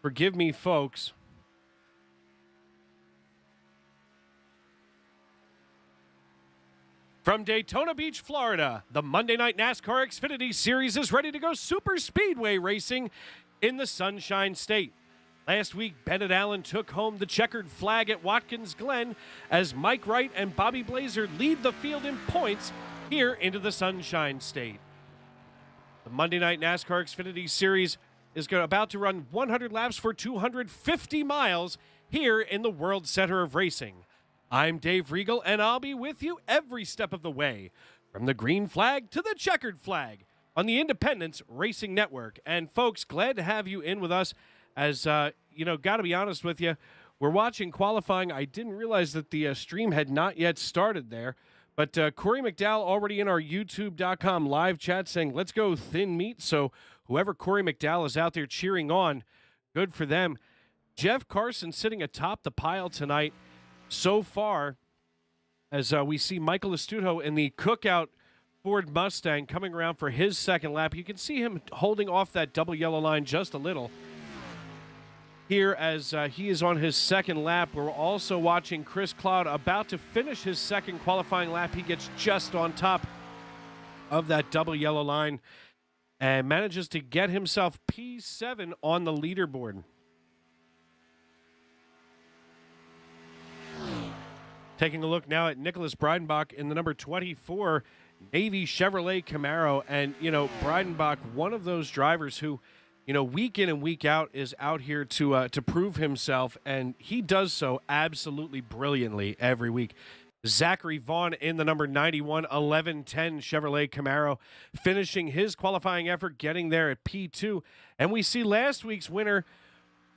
Forgive me, folks. From Daytona Beach, Florida, the Monday Night NASCAR Xfinity Series is ready to go super speedway racing in the Sunshine State. Last week, Bennett Allen took home the checkered flag at Watkins Glen as Mike Wright and Bobby Blazer lead the field in points here into the Sunshine State. The Monday Night NASCAR Xfinity Series is about to run 100 laps for 250 miles here in the World Center of Racing. I'm Dave Regal, and I'll be with you every step of the way, from the green flag to the checkered flag on the Independence Racing Network. And folks, glad to have you in with us as, got to be honest with you, we're watching qualifying. I didn't realize that the stream had not yet started there. But Corey McDowell already in our YouTube.com live chat saying, let's go thin meat. So whoever Corey McDowell is out there cheering on, good for them. Jeff Carson sitting atop the pile tonight so far as we see Michael Astuto in the Cookout Ford Mustang coming around for his second lap. You can see him holding off that double yellow line just a little here as he is on his second lap. We're also watching Chris Cloud about to finish his second qualifying lap. He gets just on top of that double yellow line and manages to get himself P7 on the leaderboard. Taking a look now at Nicholas Breidenbach in the number 24 Navy Chevrolet Camaro. And, Breidenbach, one of those drivers who, week in and week out is out here to prove himself, and he does so absolutely brilliantly every week. Zachary Vaughn in the number 91 1110 Chevrolet Camaro, finishing his qualifying effort, getting there at P2. And we see last week's winner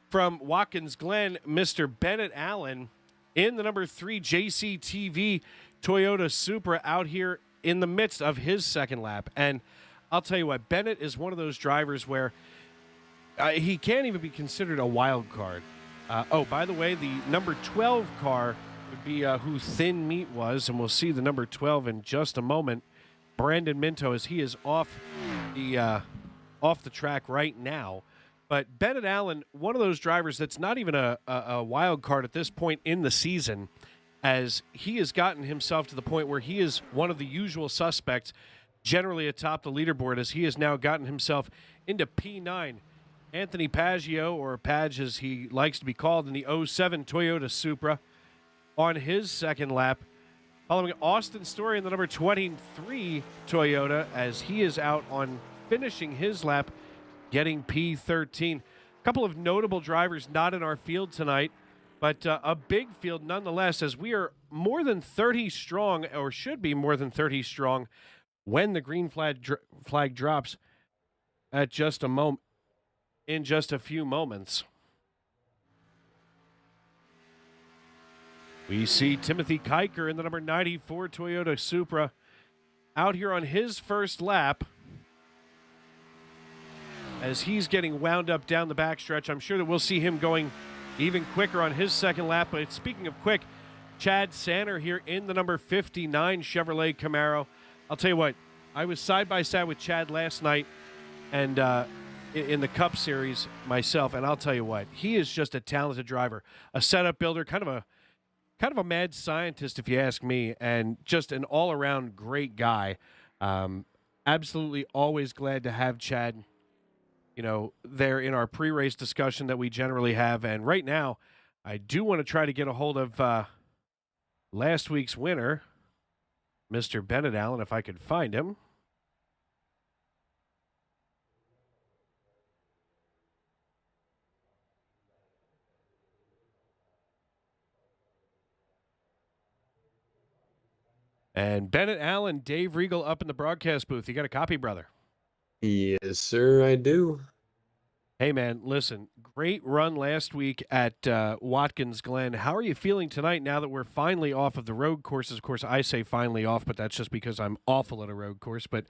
from Watkins Glen, Mr. Bennett Allen, in the number 3 JCTV Toyota Supra out here in the midst of his second lap. And I'll tell you what, Bennett is one of those drivers where he can't even be considered a wild card. By the way, the number 12 car would be who Thin Meat was, and we'll see the number 12 in just a moment. Brandon Minto, as he is off the track right now. But Bennett Allen, one of those drivers that's not even a wild card at this point in the season, as he has gotten himself to the point where he is one of the usual suspects, generally atop the leaderboard, as he has now gotten himself into P9. Anthony Paggio, or Page as he likes to be called, in the 07 Toyota Supra on his second lap, following Austin Story in the number 23 Toyota as he is out on finishing his lap, getting P13. A couple of notable drivers not in our field tonight, but a big field nonetheless, as we are more than 30 strong, or should be more than 30 strong, when the green flag drops at just a moment. In just a few moments. We see Timothy Kiker in the number 94 Toyota Supra out here on his first lap as he's getting wound up down the backstretch. I'm sure that we'll see him going even quicker on his second lap. But speaking of quick, Chad Sanner here in the number 59 Chevrolet Camaro. I'll tell you what, I was side by side with Chad last night and in the Cup Series myself, and I'll tell you what, he is just a talented driver, a setup builder, kind of a mad scientist if you ask me, and just an all-around great guy. Absolutely always glad to have Chad, there in our pre-race discussion that we generally have. And right now, I do want to try to get a hold of last week's winner, Mr. Bennett Allen, if I could find him. And Bennett Allen, Dave Regal up in the broadcast booth. You got a copy, brother? Yes, sir, I do. Hey, man, listen, great run last week at Watkins Glen. How are you feeling tonight now that we're finally off of the road courses? Of course, I say finally off, but that's just because I'm awful at a road course. But,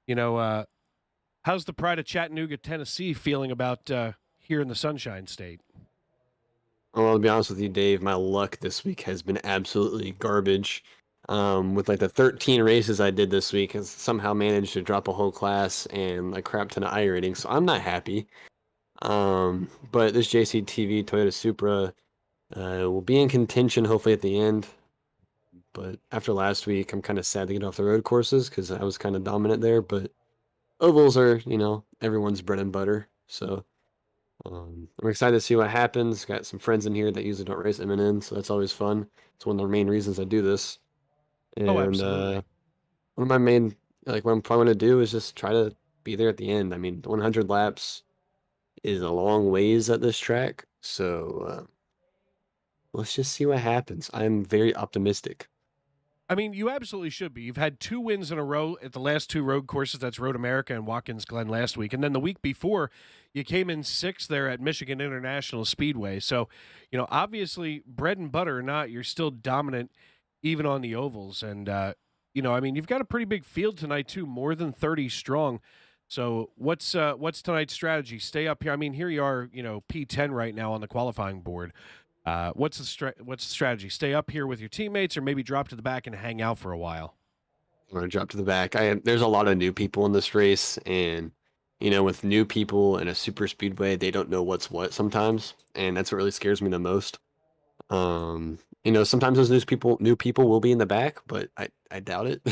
how's the pride of Chattanooga, Tennessee feeling about here in the Sunshine State? Well, to be honest with you, Dave, my luck this week has been absolutely garbage. With like the 13 races I did this week, has somehow managed to drop a whole class and a crap ton of iRating, so I'm not happy. But this JCTV Toyota Supra will be in contention hopefully at the end. But after last week, I'm kind of sad to get off the road courses because I was kind of dominant there. But ovals are, everyone's bread and butter. So I'm excited to see what happens. Got some friends in here that usually don't race MNN, so that's always fun. It's one of the main reasons I do this. Oh, And absolutely. one of my main, like, what I'm probably going to do is just try to be there at the end. I mean, 100 laps is a long ways at this track. So let's just see what happens. I'm very optimistic. I mean, you absolutely should be. You've had 2 wins in a row at the last 2 road courses. That's Road America and Watkins Glen last week. And then the week before, you came in 6th there at Michigan International Speedway. So, obviously, bread and butter or not, you're still dominant even on the ovals. And, I mean, you've got a pretty big field tonight, too, more than 30 strong. So what's tonight's strategy? Stay up here. I mean, here you are, P10 right now on the qualifying board. What's the strategy? Stay up here with your teammates, or maybe drop to the back and hang out for a while? I'm going to drop to the back. There's a lot of new people in this race, and with new people in a super speedway, they don't know what's what sometimes, and that's what really scares me the most. Sometimes those new people will be in the back, but I doubt it.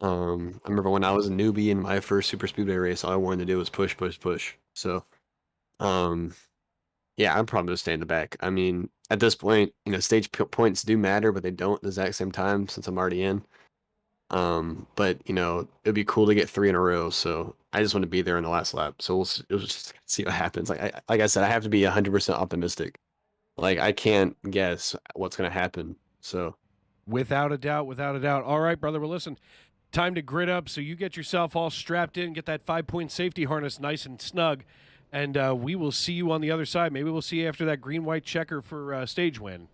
I remember when I was a newbie in my first super speedway race, all I wanted to do was push, push, push. So, um, yeah, I'm probably gonna stay in the back. I mean, at this point, stage points do matter, but they don't at the exact same time since I'm already in. But it'd be cool to get 3 in a row. So I just want to be there in the last lap. So we'll just see what happens. Like I said, I have to be 100% optimistic. Like I can't guess what's gonna happen. So Without a doubt, without a doubt. All right, brother. Well, listen, time to grid up. So you get yourself all strapped in, get that 5-point safety harness nice and snug, and we will see you on the other side. Maybe we'll see you after that green-white checker for stage win.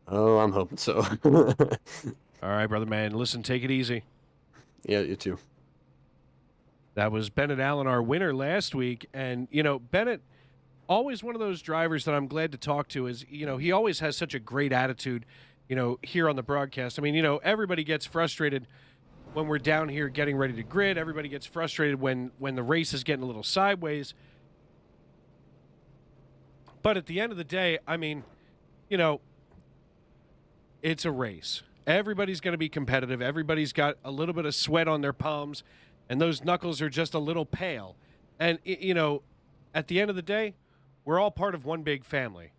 oh, I'm hoping so. All right, brother man. Listen, take it easy. Yeah, you too. That was Bennett Allen, our winner last week, and Bennett, always one of those drivers that I'm glad to talk to. Is he always has such a great attitude. Here on the broadcast. I mean, everybody gets frustrated when we're down here getting ready to grid. Everybody gets frustrated when the race is getting a little sideways. But at the end of the day, I mean, you know, it's a race. Everybody's going to be competitive. Everybody's got a little bit of sweat on their palms, and those knuckles are just a little pale. And, at the end of the day, we're all part of one big family.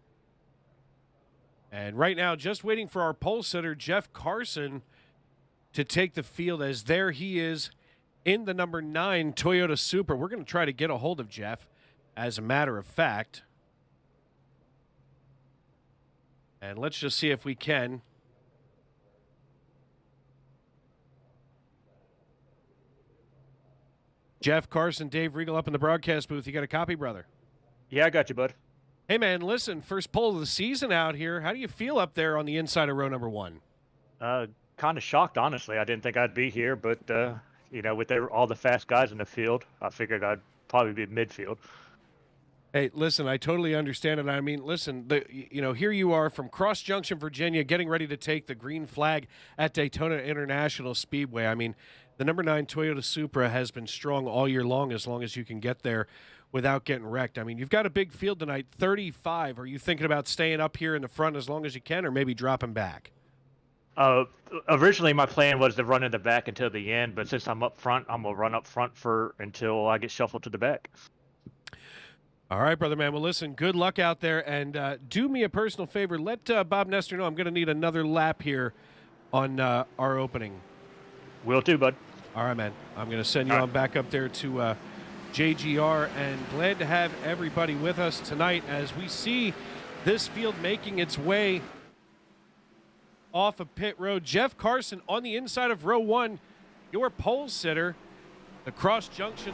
And right now, just waiting for our pole sitter, Jeff Carson, to take the field, as there he is in the number 9 Toyota Supra. We're going to try to get a hold of Jeff, as a matter of fact. And let's just see if we can. Jeff Carson, Dave Regal up in the broadcast booth. You got a copy, brother? Yeah, I got you, bud. Hey, man, listen, first pole of the season out here. How do you feel up there on the inside of row number 1? Kind of shocked, honestly. I didn't think I'd be here, but with all the fast guys in the field, I figured I'd probably be midfield. Hey, listen, I totally understand it. I mean, listen, here you are from Cross Junction, Virginia, getting ready to take the green flag at Daytona International Speedway. I mean, the number 9 Toyota Supra has been strong all year long as you can get there without getting wrecked. I mean, you've got a big field tonight, 35. Are you thinking about staying up here in the front as long as you can, or maybe dropping back? Originally, my plan was to run in the back until the end, but since I'm up front, I'm gonna run up front until I get shuffled to the back. All right, brother man. Well, listen, good luck out there, and do me a personal favor. Let Bob Nestor know I'm going to need another lap here on our opening. Will do, bud. All right, man. I'm going to send you on back up there to JGR, and glad to have everybody with us tonight as we see this field making its way off of pit road. Jeff Carson on the inside of row 1, your pole sitter, the Cross Junction,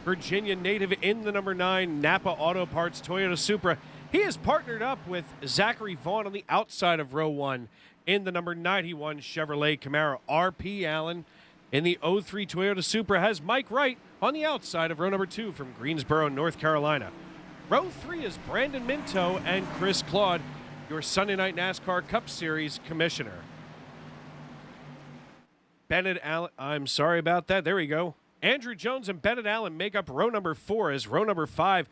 Virginia native in the number 9 Napa Auto Parts Toyota Supra. He has partnered up with Zachary Vaughn on the outside of row 1 in the number 91 Chevrolet Camaro. RP Allen in the 03 Toyota Supra has Mike Wright on the outside of row number 2 from Greensboro, North Carolina. Row 3 is Brandon Minto and Chris Claude, your Sunday Night NASCAR Cup Series commissioner. Bennett Allen, I'm sorry about that. There we go. Andrew Jones and Bennett Allen make up row number 4, as row number 5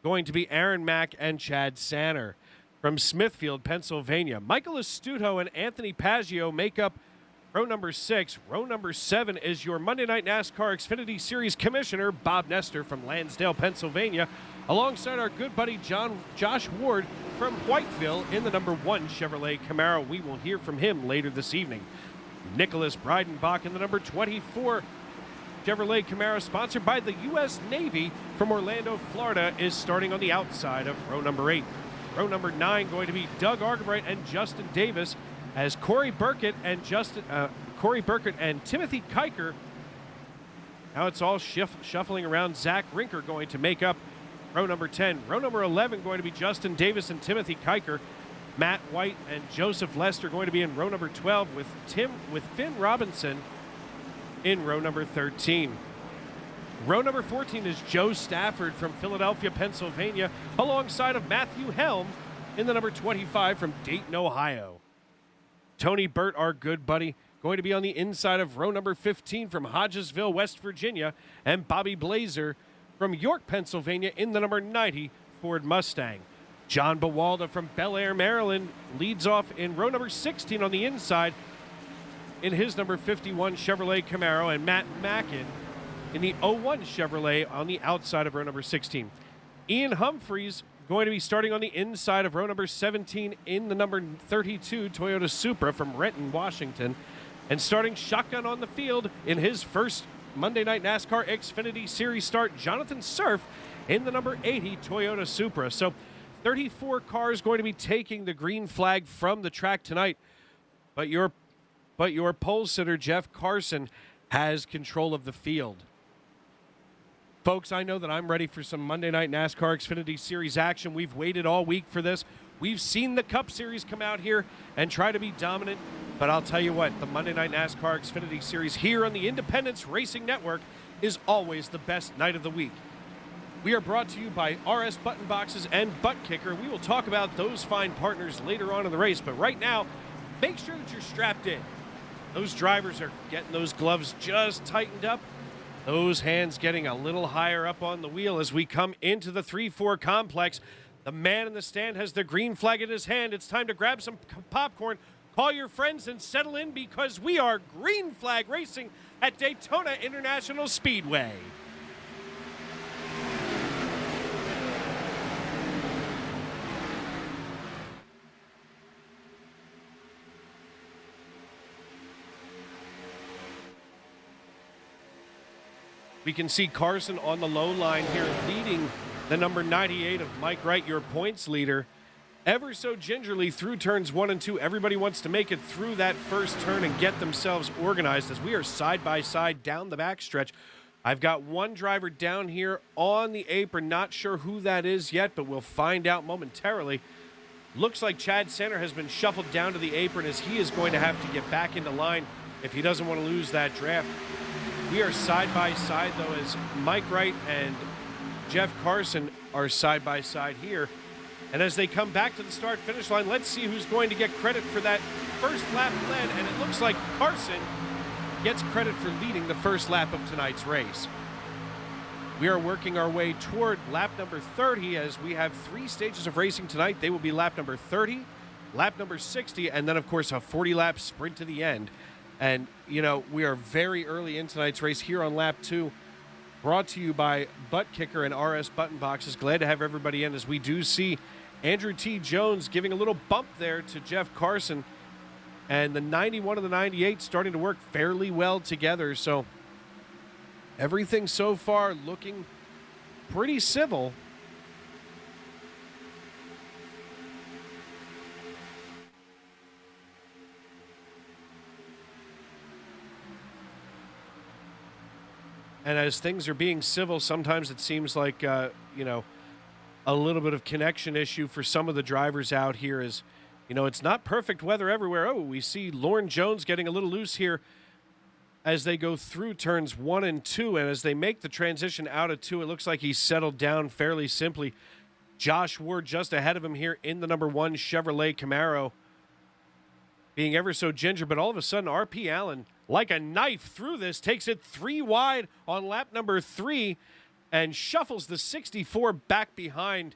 going to be Aaron Mack and Chad Sanner. From Smithfield, Pennsylvania, Michael Astuto and Anthony Paggio make up row number 6. Row number 7 is your Monday Night NASCAR Xfinity Series Commissioner, Bob Nestor from Lansdale, Pennsylvania, alongside our good buddy Josh Ward from Whiteville in the number 1 Chevrolet Camaro. We will hear from him later this evening. Nicholas Breidenbach in the number 24 Chevrolet Camaro, sponsored by the U.S. Navy from Orlando, Florida, is starting on the outside of row number 8. Row number 9 going to be Doug Argabright and Justin Davis, as Corey Burkett and Timothy Kiker. Now it's all shuffling around. Zach Rinker going to make up row number 10. Row number 11 going to be Justin Davis and Timothy Kiker. Matt White and Joseph Lester going to be in row number 12 with Finn Robinson in row number 13. Row number 14 is Joe Stafford from Philadelphia, Pennsylvania, alongside of Matthew Helm in the number 25 from Dayton, Ohio. Tony Burt, our good buddy, going to be on the inside of row number 15 from Hodgesville, West Virginia, and Bobby Blazer from York, Pennsylvania in the number 90 Ford Mustang. John Bawalda from Bel Air, Maryland leads off in row number 16 on the inside in his number 51 Chevrolet Camaro, and Matt Mackin in the 01 Chevrolet on the outside of row number 16. Ian Humphreys going to be starting on the inside of row number 17 in the number 32 Toyota Supra from Renton, Washington, and starting shotgun on the field in his first Monday Night NASCAR Xfinity Series start, Jonathan Surf in the number 80 Toyota Supra. So 34 cars going to be taking the green flag from the track tonight, but your pole sitter, Jeff Carson, has control of the field. Folks, I know that I'm ready for some Monday Night NASCAR Xfinity Series action. We've waited all week for this. We've seen the Cup Series come out here and try to be dominant, but I'll tell you what, the Monday Night NASCAR Xfinity Series here on the Independence Racing Network is always the best night of the week. We are brought to you by RS Button Boxes and Butt Kicker. We will talk about those fine partners later on in the race, but right now, make sure that you're strapped in. Those drivers are getting those gloves just tightened up. Those hands getting a little higher up on the wheel as we come into the 3-4 complex. The man in the stand has the green flag in his hand. It's time to grab some popcorn, call your friends, and settle in because we are green flag racing at Daytona International Speedway. We can see Carson on the low line here leading the number 98 of Mike Wright, your points leader, ever so gingerly through turns 1 and 2. Everybody wants to make it through that first turn and get themselves organized as we are side by side down the backstretch. I've got one driver down here on the apron. Not sure who that is yet, but we'll find out momentarily. Looks like Chad Sanner has been shuffled down to the apron as he is going to have to get back into line if he doesn't want to lose that draft. We are side by side, though, as Mike Wright and Jeff Carson are side by side here. And as they come back to the start-finish line, let's see who's going to get credit for that first lap led. And it looks like Carson gets credit for leading the first lap of tonight's race. We are working our way toward lap number 30 as we have 3 stages of racing tonight. They will be lap number 30, lap number 60, and then, of course, a 40-lap sprint to the end. And, you know, we are very early in tonight's race here on lap 2, brought to you by Butt Kicker and RS Button Boxes. Glad to have everybody in as we do see Andrew T. Jones giving a little bump there to Jeff Carson. And the 91 and the 98 starting to work fairly well together. So everything so far looking pretty civil. And as things are being civil, sometimes it seems like, you know, a little bit of connection issue for some of the drivers out here is, you know, it's not perfect weather everywhere. Oh, we see Lauren Jones getting a little loose here as they go through turns 1 and 2. And as they make the transition out of 2, it looks like he's settled down fairly simply. Josh Ward just ahead of him here in the number 1 Chevrolet Camaro, being ever so ginger. But all of a sudden, R.P. Allen, like a knife through this, takes it 3 wide on lap number 3. and shuffles the 64 back behind,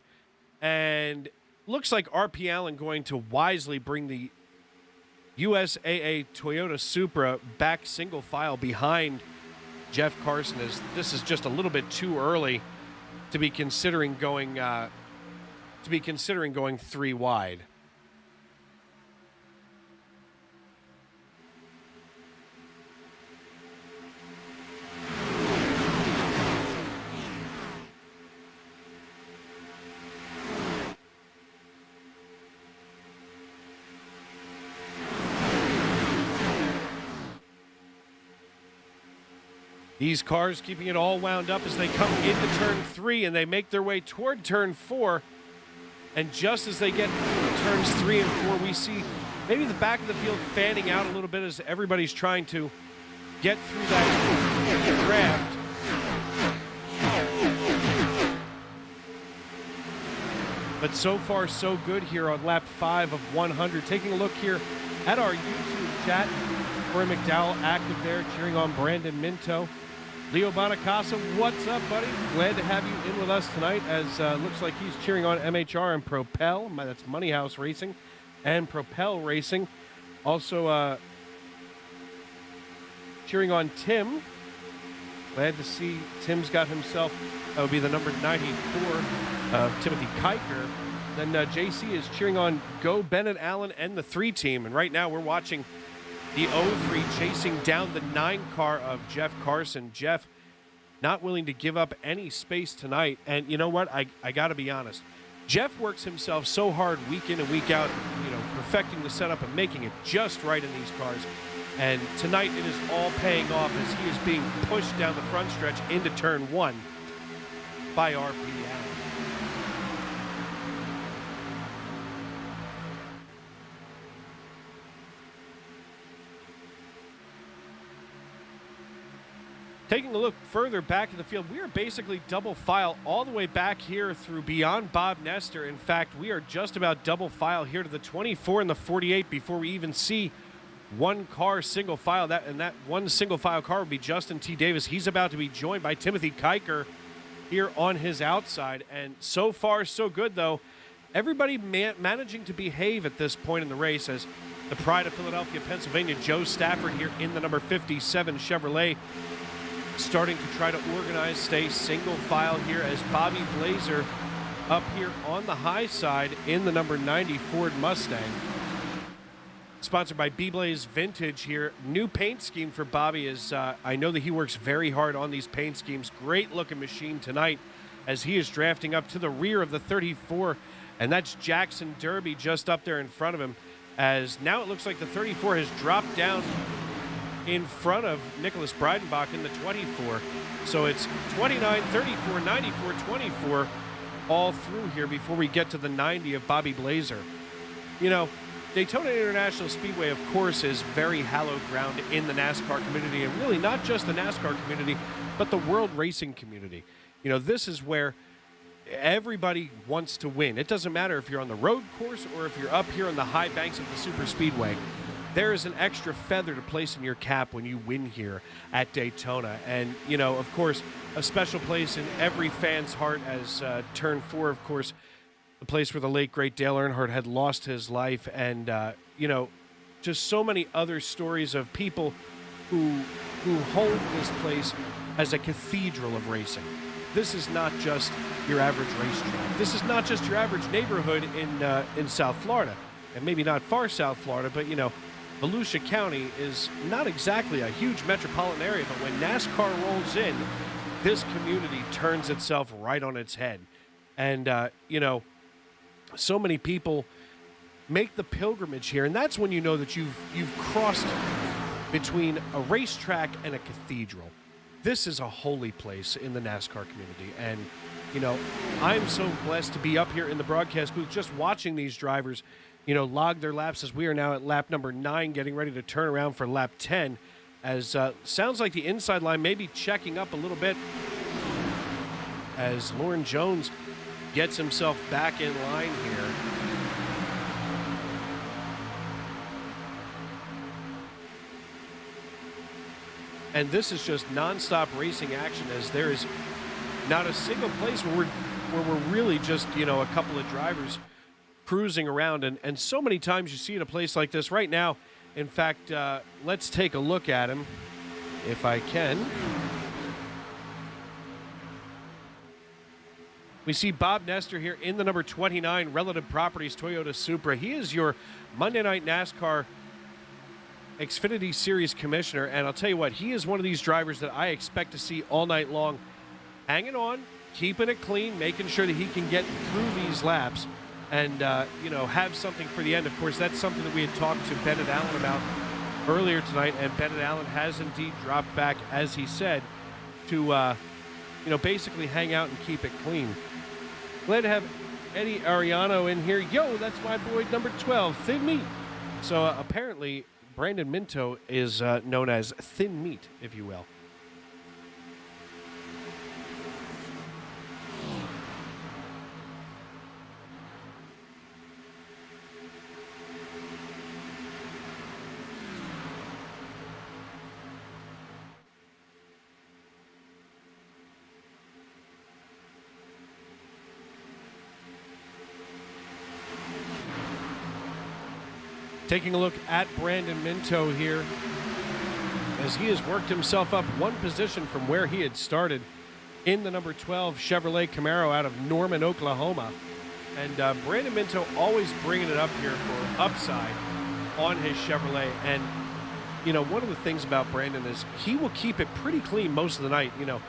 and looks like RP Allen going to wisely bring the USAA Toyota Supra back single file behind Jeff Carson, as this is just a little bit too early to be considering going 3 wide. These cars keeping it all wound up as they come into turn 3 and they make their way toward turn 4. And just as they get through turns 3 and 4, we see maybe the back of the field fanning out a little bit as everybody's trying to get through that draft. But so far, so good here on lap 5 of 100. Taking a look here at our YouTube chat. Corey McDowell active there, cheering on Brandon Minto. Leo Bonacasa, what's up, buddy? Glad to have you in with us tonight, as looks like he's cheering on MHR and Propel. That's Money House Racing and Propel Racing. Also cheering on Tim. Glad to see Tim's got himself, that would be the number 94 of Timothy Kiker. Then JC is cheering on Go Bennett Allen and the 3 team. And right now we're watching the 03 chasing down the 9 car of Jeff Carson. Jeff not willing to give up any space tonight. And you know what? I got to be honest. Jeff works himself so hard week in and week out, perfecting the setup and making it just right in these cars. And tonight it is all paying off as he is being pushed down the front stretch into turn 1 by RP Allen. Taking a look further back in the field, we are basically double file all the way back here through beyond Bob Nestor. In fact, we are just about double file here to the 24 and the 48 before we even see one car single file. That one single file car would be Justin T. Davis. He's about to be joined by Timothy Kiker here on his outside. And so far, so good, though. Everybody managing to behave at this point in the race, as the pride of Philadelphia, Pennsylvania, Joe Stafford here in the number 57 Chevrolet, starting to try to organize, stay single file here, as Bobby Blazer up here on the high side in the number 90 Ford Mustang. Sponsored by B-Blaze Vintage here. New paint scheme for Bobby, as I know that he works very hard on these paint schemes. Great looking machine tonight as he is drafting up to the rear of the 34, and that's Jackson Derby just up there in front of him, as now it looks like the 34 has dropped down in front of Nicholas Breidenbach in the 24. So it's 29, 34, 94, 24 all through here before we get to the 90 of Bobby Blazer. Daytona International Speedway, of course, is very hallowed ground in the NASCAR community, and really not just the NASCAR community, but the world racing community. This is where everybody wants to win. It doesn't matter if you're on the road course or if you're up here on the high banks of the superspeedway. There is an extra feather to place in your cap when you win here at Daytona. And, of course, a special place in every fan's heart as turn 4, of course, the place where the late, great Dale Earnhardt had lost his life. And, just so many other stories of people who hold this place as a cathedral of racing. This is not just your average racetrack. This is not just your average neighborhood in South Florida. And maybe not far South Florida, but, Volusia County is not exactly a huge metropolitan area, but when NASCAR rolls in, this community turns itself right on its head. And, so many people make the pilgrimage here, and that's when you know that you've crossed between a racetrack and a cathedral. This is a holy place in the NASCAR community, and, I'm so blessed to be up here in the broadcast booth just watching these drivers log their laps, as we are now at lap number 9, getting ready to turn around for lap 10, as sounds like the inside line may be checking up a little bit as Lauren Jones gets himself back in line here. And this is just nonstop racing action, as there is not a single place where we're really just, you know, a couple of drivers cruising around. And so many times you see at a place like this right now. In fact, let's take a look at him, if I can. We see Bob Nestor here in the number 29 Relative Properties Toyota Supra. He is your Monday Night NASCAR Xfinity Series commissioner, and I'll tell you what, he is one of these drivers that I expect to see all night long, hanging on, keeping it clean, making sure that he can get through these laps and, you know, have something for the end. Of course, that's something that we had talked to Bennett Allen about earlier tonight, and Bennett Allen has indeed dropped back, as he said, to, you know, basically hang out and keep it clean. Glad to have Eddie Ariano in here. Yo, that's my boy, number 12, Thin Meat. So apparently, Brandon Minto is known as Thin Meat, if you will. Taking a look at Brandon Minto here as he has worked himself up one position from where he had started in the number 12 Chevrolet Camaro out of Norman, Oklahoma. And Brandon Minto always bringing it up here for upside on his Chevrolet. And, you know, one of the things about Brandon is he will keep it pretty clean most of the night. You know,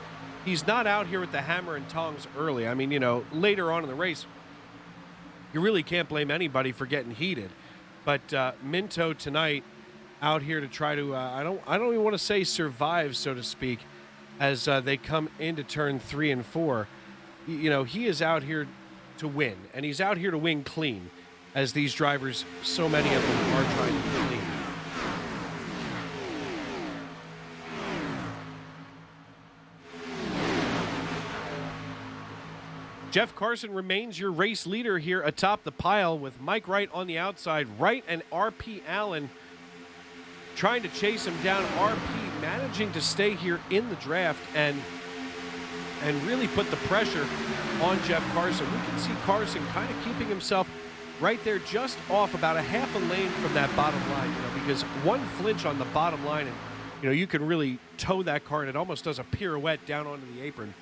he's not out here with the hammer and tongs early. I mean, you know, later on in the race, you really can't blame anybody for getting heated. But Minto tonight out here to try to, I don't even want to say survive, so to speak, as they come into turn 3 and 4. You know, he is out here to win, and he's out here to win clean, as these drivers, so many of them are trying to win clean. Jeff Carson remains your race leader here atop the pile with Mike Wright on the outside. Wright and R.P. Allen trying to chase him down. R.P. managing to stay here in the draft and really put the pressure on Jeff Carson. We can see Carson kind of keeping himself right there just off about a half a lane from that bottom line, you know, because one flinch on the bottom line and, you know, you can really tow that car and it almost does a pirouette down onto the apron.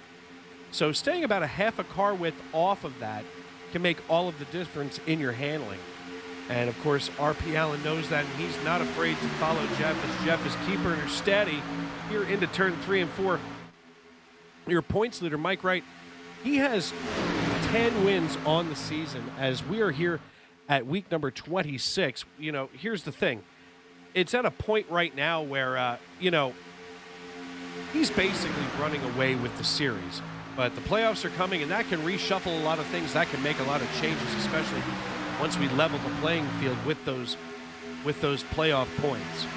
So staying about a half a car width off of that can make all of the difference in your handling. And, of course, R.P. Allen knows that, and he's not afraid to follow Jeff as Jeff is keeping her steady here into turn 3 and 4. Your points leader, Mike Wright, he has 10 wins on the season as we are here at week number 26. You know, here's the thing. It's at a point right now where, you know, he's basically running away with the series. But the playoffs are coming, and that can reshuffle a lot of things. That can make a lot of changes, especially once we level the playing field with those playoff points.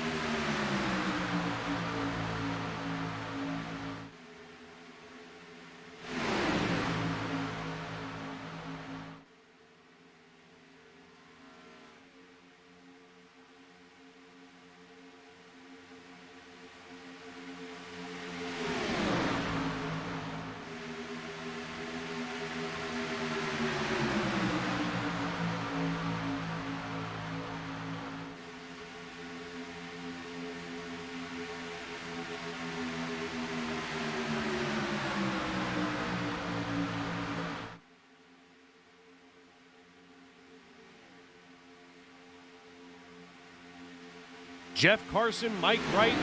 Jeff Carson, Mike Wright,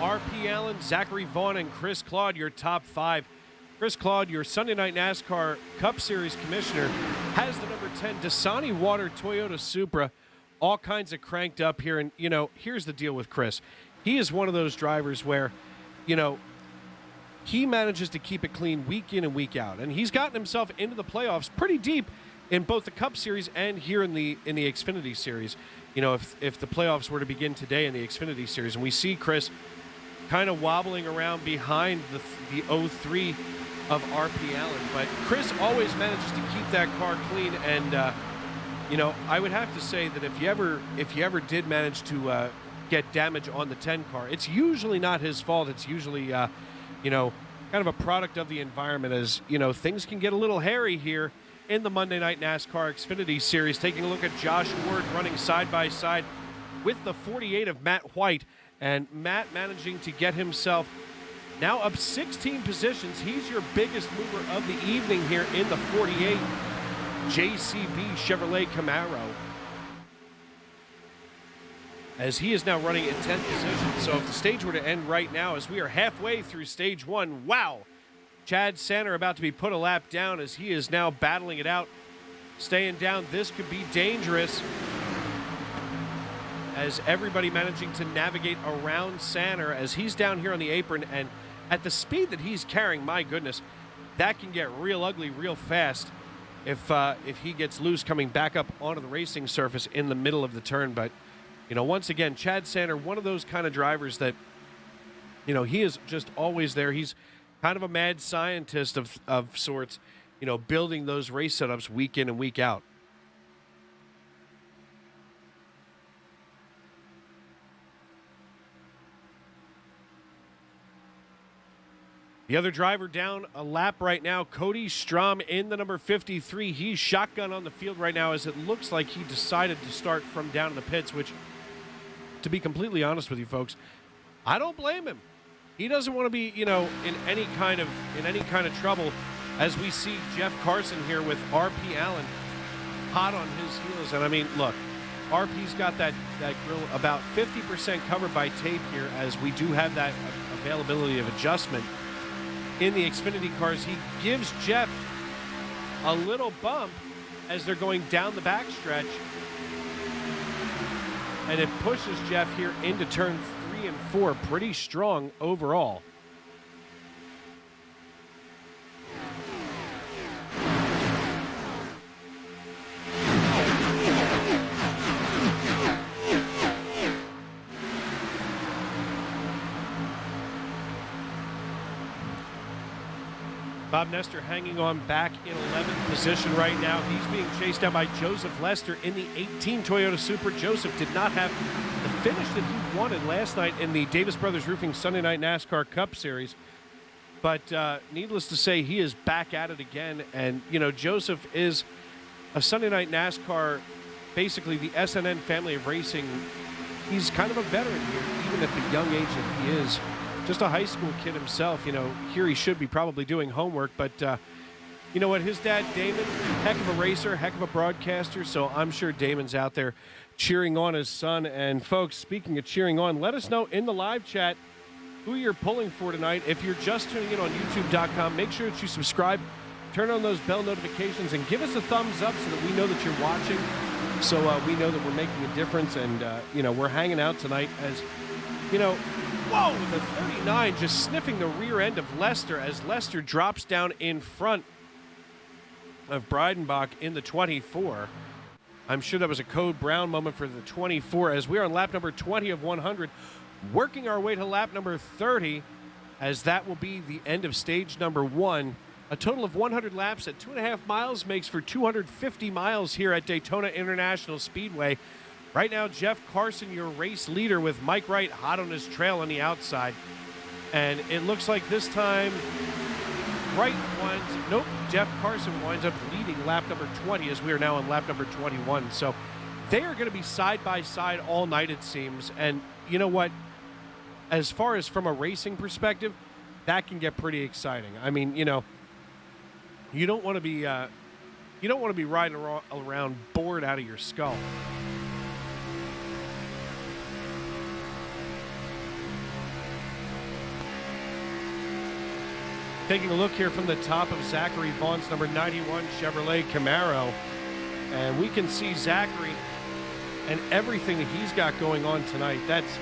R.P. Allen, Zachary Vaughn, and Chris Claude, your top 5. Chris Claude, your Sunday Night NASCAR Cup Series commissioner, has the number 10 Dasani Water Toyota Supra, all kinds of cranked up here. And, you know, here's the deal with Chris. He is one of those drivers where, you know, he manages to keep it clean week in and week out. And he's gotten himself into the playoffs pretty deep in both the Cup Series and here in the Xfinity Series. You know, if the playoffs were to begin today in the Xfinity Series, and we see Chris kind of wobbling around behind the 03 of R.P. Allen, but Chris always manages to keep that car clean. And you know, I would have to say that if you ever did manage to get damage on the 10 car, it's usually not his fault. It's usually you know, kind of a product of the environment, as you know, things can get a little hairy here in the Monday Night NASCAR Xfinity Series. Taking a look at Josh Ward running side by side with the 48 of Matt White, and Matt managing to get himself now up 16 positions. He's your biggest mover of the evening here in the 48 JCB Chevrolet Camaro, as he is now running in 10th position. So if the stage were to end right now, as we are halfway through stage one, wow, Chad Sanner about to be put a lap down as he is now battling it out, staying down. This could be dangerous, as everybody managing to navigate around Sanner as he's down here on the apron, and at the speed that he's carrying, my goodness, that can get real ugly real fast if he gets loose coming back up onto the racing surface in the middle of the turn. But, you know, once again, Chad Sanner, one of those kind of drivers that, you know, he is just always there. He's kind of a mad scientist of sorts, you know, building those race setups week in and week out. The other driver down a lap right now, Cody Strom in the number 53. He's shotgun on the field right now, as it looks like he decided to start from down in the pits, which, to be completely honest with you folks, I don't blame him. He doesn't want to be, you know, in any kind of trouble, as we see Jeff Carson here with RP Allen hot on his heels. And I mean, look, RP's got that grill about 50% covered by tape here, as we do have that availability of adjustment in the Xfinity cars. He gives Jeff a little bump as they're going down the backstretch, and it pushes Jeff here into turn 3 and 4 pretty strong overall. Bob Nestor hanging on back in 11th position right now. He's being chased down by Joseph Lester in the 18 Toyota Supra. Joseph did not have the finish that he wanted last night in the Davis Brothers Roofing Sunday Night NASCAR Cup Series. But needless to say, he is back at it again. And, you know, Joseph is a Sunday Night NASCAR, basically the SNN family of racing. He's kind of a veteran here, even at the young age that he is. Just a high school kid himself. You know, here he should be probably doing homework, but you know what? His dad, Damon, heck of a racer, heck of a broadcaster, so I'm sure Damon's out there cheering on his son. And folks, speaking of cheering on, let us know in the live chat who you're pulling for tonight. If you're just tuning in on youtube.com, make sure that you subscribe, turn on those bell notifications, and give us a thumbs up so that we know that you're watching, so we know that we're making a difference. And you know, we're hanging out tonight, as you know. Whoa, the 39 just sniffing the rear end of Lester, as Lester drops down in front of Breidenbach in the 24. I'm sure that was a Code Brown moment for the 24, as we are on lap number 20 of 100, working our way to lap number 30, as that will be the end of stage number 1. A total of 100 laps at 2.5 miles makes for 250 miles here at Daytona International Speedway. Right now, Jeff Carson, your race leader, with Mike Wright hot on his trail on the outside. And it looks like this time, Jeff Carson winds up leading lap number 20, as we are now on lap number 21. So they are going to be side by side all night, it seems. And you know what? As far as from a racing perspective, that can get pretty exciting. I mean, you know, you don't want to be riding around bored out of your skull. Taking a look here from the top of Zachary Vaughn's number 91 Chevrolet Camaro, and we can see Zachary and everything that he's got going on tonight. That's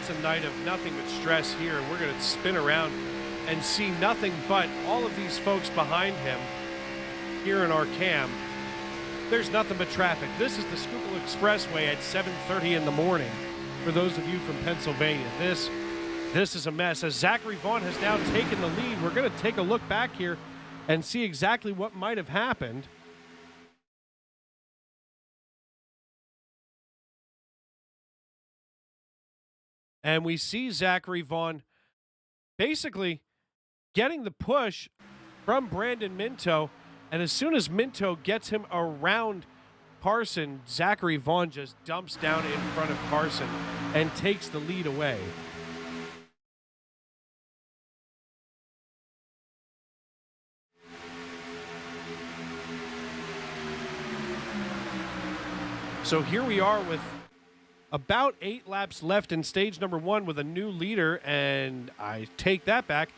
a night of nothing but stress here. We're going to spin around and see nothing but all of these folks behind him here in our cam. There's nothing but traffic. This is the Schuylkill Expressway at 7:30 in the morning for those of you from Pennsylvania. This is a mess, as Zachary Vaughn has now taken the lead. We're going to take a look back here and see exactly what might have happened. And we see Zachary Vaughn basically getting the push from Brandon Minto. And as soon as Minto gets him around Carson, Zachary Vaughn just dumps down in front of Carson and takes the lead away. So here we are with about 8 laps left in stage number 1 with a new leader, and I take that back.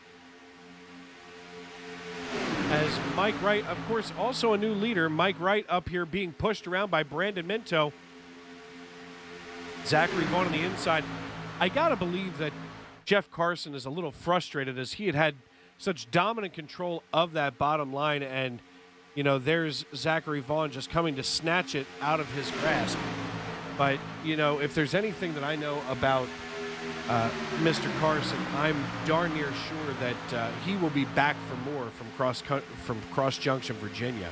As Mike Wright, of course, also a new leader. Mike Wright up here being pushed around by Brandon Minto. Zachary Vaughn on the inside. I got to believe that Jeff Carson is a little frustrated as he had such dominant control of that bottom line. And, you know, there's Zachary Vaughn just coming to snatch it out of his grasp. But, you know, if there's anything that I know about Mr. Carson, I'm darn near sure that he will be back for more from Cross Junction, Virginia.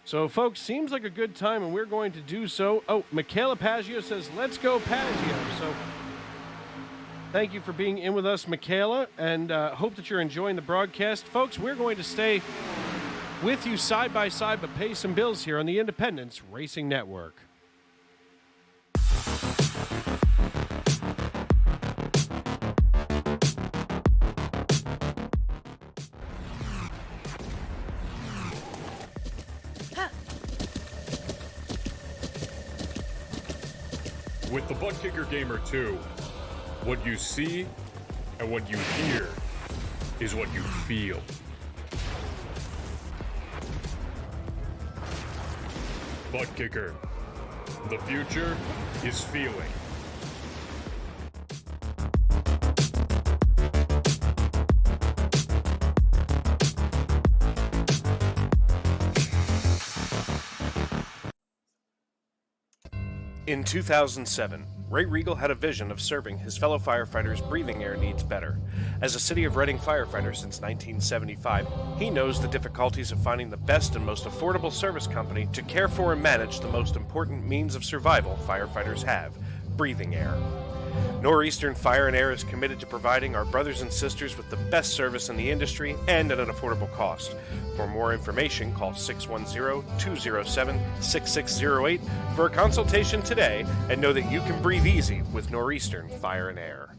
So, folks, seems like a good time, and we're going to do so. Oh, Michaela Paggio says, let's go, Paggio. So, thank you for being in with us, Michaela, and hope that you're enjoying the broadcast. Folks, we're going to stay with you side by side, but pay some bills here on the Independence Racing Network. With the Butt Kicker Gamer 2, what you see and what you hear is what you feel. Butt Kicker. The future is feeling. In 2007, Ray Regal had a vision of serving his fellow firefighters' breathing air needs better. As a City of Reading firefighter since 1975, he knows the difficulties of finding the best and most affordable service company to care for and manage the most important means of survival firefighters have, breathing air. Northeastern Fire and Air is committed to providing our brothers and sisters with the best service in the industry and at an affordable cost. For more information, call 610-207-6608 for a consultation today and know that you can breathe easy with Northeastern Fire and Air.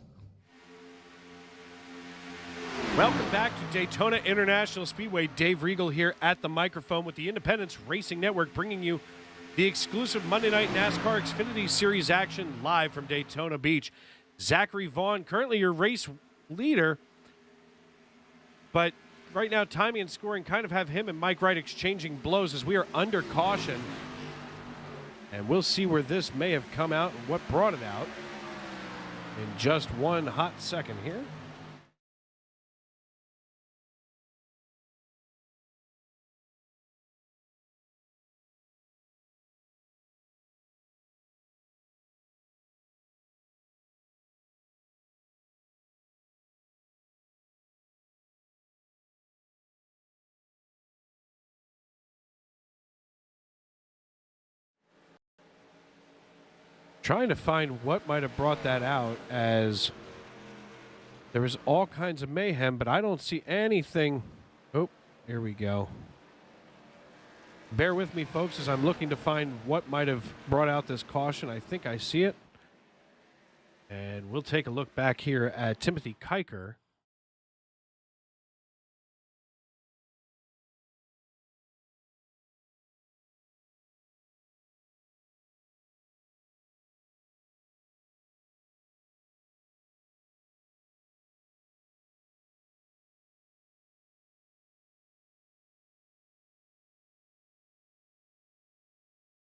Welcome back to Daytona International Speedway. Dave Regal here at the microphone with the Independence Racing Network, bringing you the exclusive Monday Night NASCAR Xfinity Series action live from Daytona Beach. Zachary Vaughn, currently your race leader, but right now timing and scoring kind of have him and Mike Wright exchanging blows as we are under caution. And we'll see where this may have come out and what brought it out in just one hot second here. Trying to find what might have brought that out, as there was all kinds of mayhem, but I don't see anything. Oh, here we go. Bear with me, folks, as I'm looking to find what might have brought out this caution. I think I see it. And we'll take a look back here at Timothy Kiker.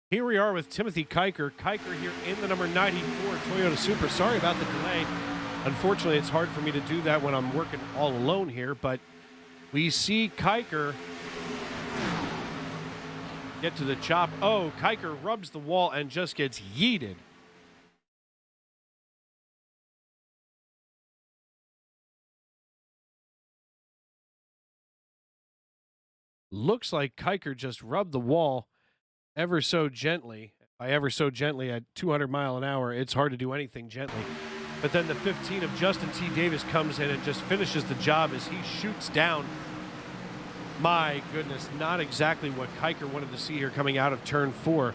Here we are with Timothy Kiker. Kiker here in the number 94 Toyota Supra. Sorry about the delay. Unfortunately, it's hard for me to do that when I'm working all alone here, but we see Kiker get to the chop. Oh, Kiker rubs the wall and just gets yeeted. Looks like Kiker just rubbed the wall ever so gently. By ever so gently at 200 mile an hour, it's hard to do anything gently. But then the 15 of Justin T. Davis comes in and just finishes the job as he shoots down. My goodness, not exactly what Kiker wanted to see here coming out of turn 4.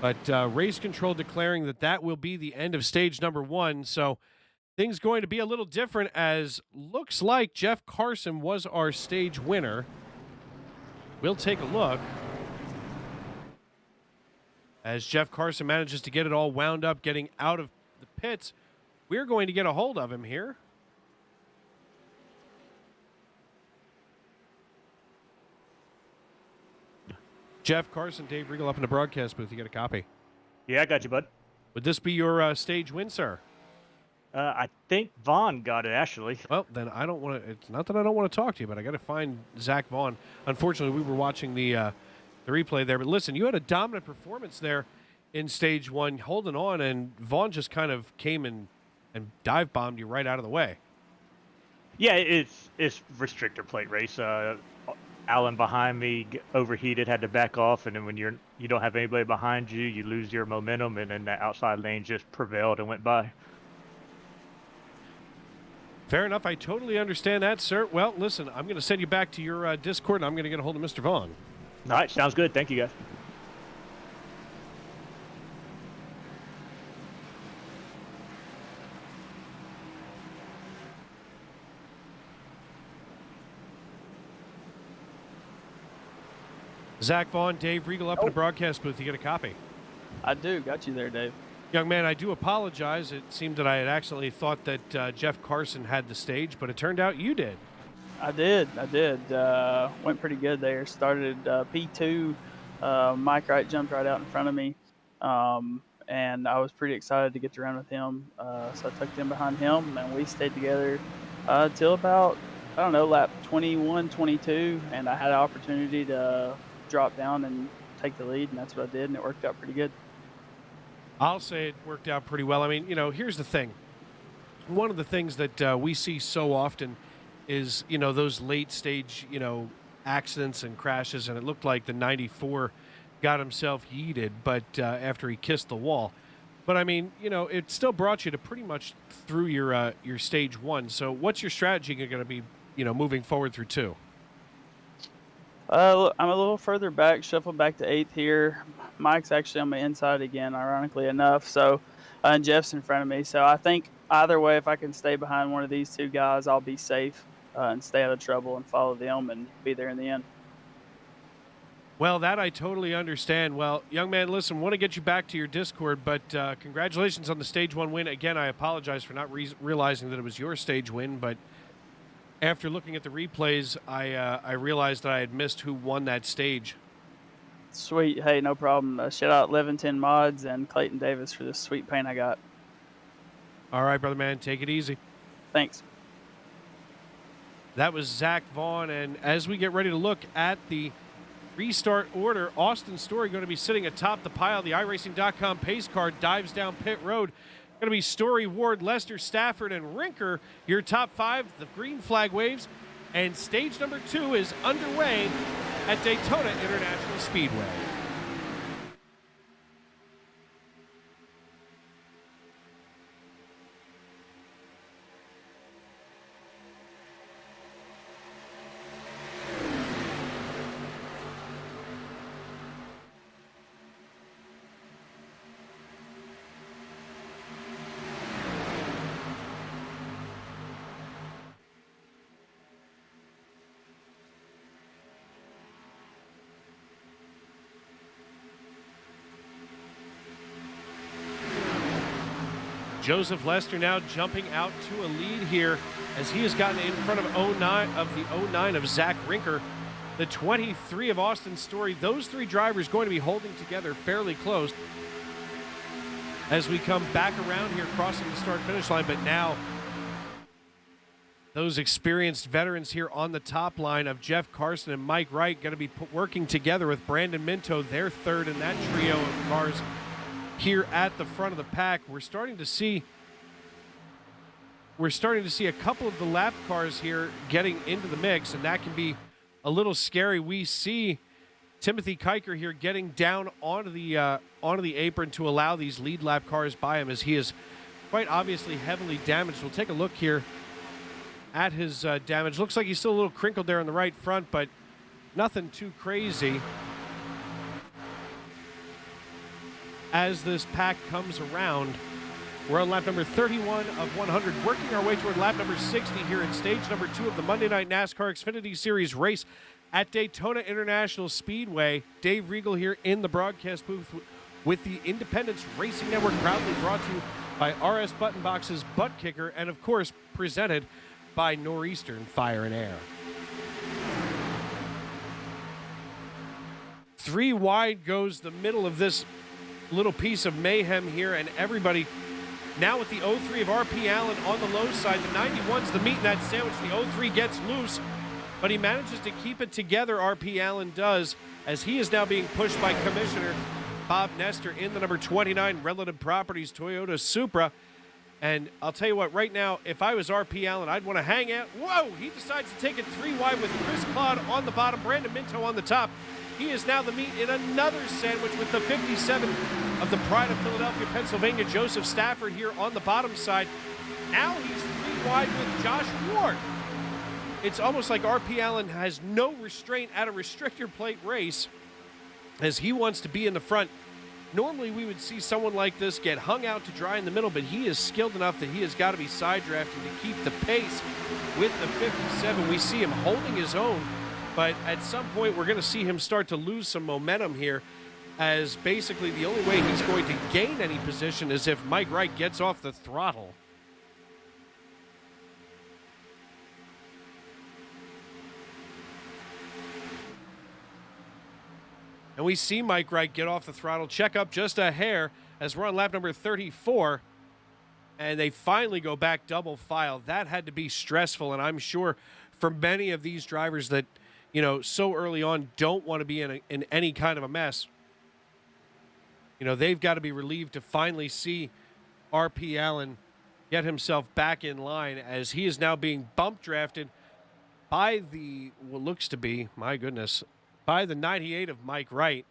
But race control declaring that that will be the end of stage number 1. So things going to be a little different, as looks like Jeff Carson was our stage winner. We'll take a look as Jeff Carson manages to get it all wound up, getting out of the pits. We're going to get a hold of him here. Jeff Carson, Dave Regal up in the broadcast booth. You got a copy? Yeah, I got you, bud. Would this be your stage win, sir? I think Vaughn got it, actually. Well, then I don't want to. It's not that I don't want to talk to you, but I got to find Zach Vaughn. Unfortunately, we were watching the replay there. But listen, you had a dominant performance there in stage 1, holding on, and Vaughn just kind of came and dive bombed you right out of the way. Yeah, it's restrictor plate race. Alan behind me overheated, had to back off, and then when you don't have anybody behind you, you lose your momentum, and then that outside lane just prevailed and went by. Fair enough. I totally understand that, sir. Well, listen, I'm going to send you back to your Discord, and I'm going to get a hold of Mr. Vaughn. All right, sounds good. Thank you, guys. Zach Vaughn, Dave Regal up in the broadcast booth. You get a copy? I do. Got you there, Dave. Young man, I do apologize. It seemed that I had accidentally thought that Jeff Carson had the stage, but it turned out you did. I did. Went pretty good there. Started P2. Mike Wright jumped right out in front of me. And I was pretty excited to get to run with him. So I tucked in behind him, and we stayed together till about, I don't know, lap 21, 22. And I had an opportunity to drop down and take the lead, and that's what I did, and it worked out pretty good. I'll say it worked out pretty well. I mean, here's the thing. One of the things that we see so often is, those late stage, accidents and crashes, and it looked like the 94 got himself yeeted, but after he kissed the wall. But I mean, it still brought you to pretty much through your stage 1. So what's your strategy going to be, moving forward through 2? I'm a little further back, shuffled back to 8th here. Mike's actually on my inside again, ironically enough. So, and Jeff's in front of me. So I think either way, if I can stay behind one of these two guys, I'll be safe and stay out of trouble and follow them and be there in the end. Well, that I totally understand. Well, young man, listen, want to get you back to your Discord, but congratulations on the stage 1 win. Again, I apologize for not realizing that it was your stage win, but after looking at the replays, I realized that I had missed who won that stage. Sweet. Hey, no problem. Shout out 1110 Mods and Clayton Davis for this sweet paint I got. All right, brother man, take it easy. Thanks. That was Zach Vaughn, and as we get ready to look at the restart order, Austin Story going to be sitting atop the pile. The iRacing.com pace car dives down pit road. Going to be Story, Ward, Lester, Stafford, and Rinker, your top 5, the green flag waves. And stage number 2 is underway at Daytona International Speedway. Joseph Lester now jumping out to a lead here as he has gotten in front of the 09 of Zach Rinker, the 23 of Austin Story. Those 3 drivers going to be holding together fairly close as we come back around here crossing the start-finish line. But now those experienced veterans here on the top line of Jeff Carson and Mike Wright going to be working together with Brandon Minto, their third in that trio of cars here at the front of the pack. We're starting to see a couple of the lap cars here getting into the mix, and that can be a little scary. We see Timothy Kiker here getting down onto the apron to allow these lead lap cars by him, as he is quite obviously heavily damaged. We'll take a look here at his damage. Looks like he's still a little crinkled there in the right front, but nothing too crazy. As this pack comes around, we're on lap number 31 of 100, working our way toward lap number 60 here in stage number 2 of the Monday Night NASCAR Xfinity Series race at Daytona International Speedway. Dave Regal here in the broadcast booth with the Independence Racing Network, proudly brought to you by RS Button Box's Butt Kicker, and of course presented by Northeastern Fire and Air. 3 wide goes the middle of this little piece of mayhem here, and everybody now with the 03 of RP Allen on the low side. The 91's the meat in that sandwich. The 03 gets loose, but he manages to keep it together, RP Allen does, as he is now being pushed by Commissioner Bob Nestor in the number 29 Relative Properties Toyota Supra. And I'll tell you what, right now, if I was RP Allen, I'd want to hang out. Whoa, he decides to take it 3 wide with Chris Claude on the bottom, Brandon Minto on the top. He is now the meat in another sandwich with the 57 of the Pride of Philadelphia, Pennsylvania, Joseph Stafford here on the bottom side. Now he's 3 wide with Josh Ward. It's almost like RP Allen has no restraint at a restrictor plate race, as he wants to be in the front. Normally we would see someone like this get hung out to dry in the middle, but he is skilled enough that he has got to be side drafting to keep the pace with the 57. We see him holding his own, but at some point we're going to see him start to lose some momentum here, as basically the only way he's going to gain any position is if Mike Wright gets off the throttle. And we see Mike Wright get off the throttle, check up just a hair as we're on lap number 34. And they finally go back double file. That had to be stressful, and I'm sure for many of these drivers that, you know, so early on don't want to be in any kind of a mess. You know, they've got to be relieved to finally see RP Allen get himself back in line, as he is now being bump drafted by the, what looks to be, my goodness, by the 98 of Mike Wright.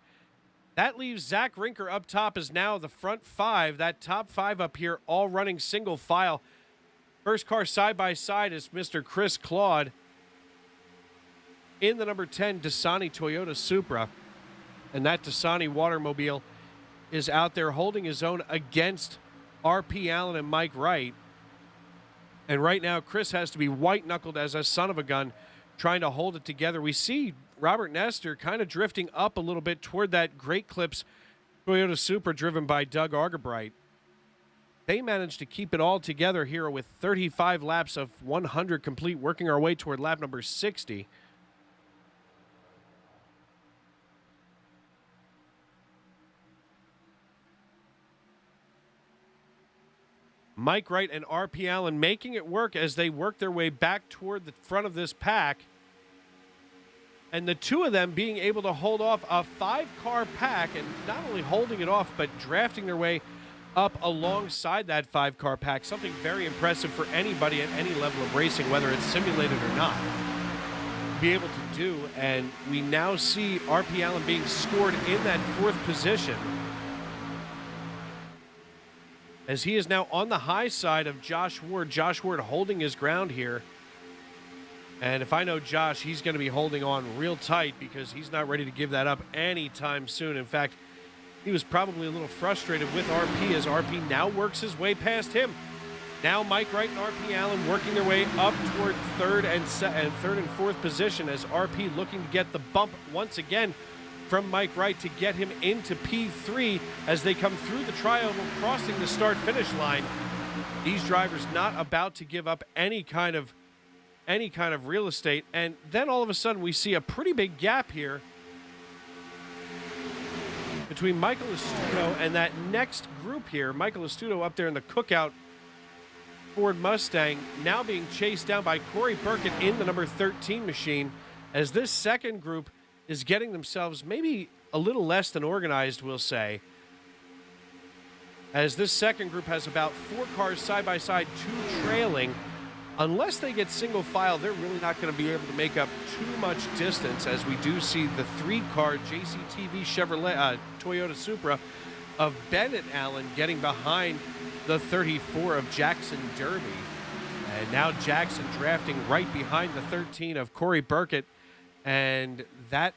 That leaves Zach Rinker up top as now the front 5. That top 5 up here all running single file. First car side by side is Mr. Chris Claude in the number 10 Dasani Toyota Supra. And that Dasani Watermobile is out there holding his own against RP Allen and Mike Wright. And right now Chris has to be white-knuckled as a son of a gun trying to hold it together. We see Robert Nestor kind of drifting up a little bit toward that Great Clips Toyota Supra driven by Doug Argabright. They managed to keep it all together here with 35 laps of 100 complete, working our way toward lap number 60. Mike Wright and RP Allen making it work as they work their way back toward the front of this pack. And the two of them being able to hold off a 5-car pack, and not only holding it off, but drafting their way up alongside that 5-car pack. Something very impressive for anybody at any level of racing, whether it's simulated or not, to be able to do. And we now see RP Allen being scored in that 4th position, as he is now on the high side of Josh Ward. Josh Ward holding his ground here. And if I know Josh, he's going to be holding on real tight, because he's not ready to give that up anytime soon. In fact, he was probably a little frustrated with RP, as RP now works his way past him. Now Mike Wright and RP Allen working their way up toward third and 4th position, as RP looking to get the bump once again from Mike Wright to get him into P3 as they come through the tri-oval, crossing the start-finish line. These drivers not about to give up any kind of real estate. And then all of a sudden we see a pretty big gap here between Michael Astuto and that next group here. Michael Astuto up there in the Cookout Ford Mustang, now being chased down by Corey Burkett in the number 13 machine, as this second group is getting themselves maybe a little less than organized, we'll say, as this second group has about 4 cars side by side, 2 trailing. unless they get single file, they're really not going to be able to make up too much distance, as we do see the 3-car JCTV Chevrolet Toyota Supra of Bennett Allen getting behind the 34 of Jackson Derby. And now Jackson drafting right behind the 13 of Corey Burkett. And that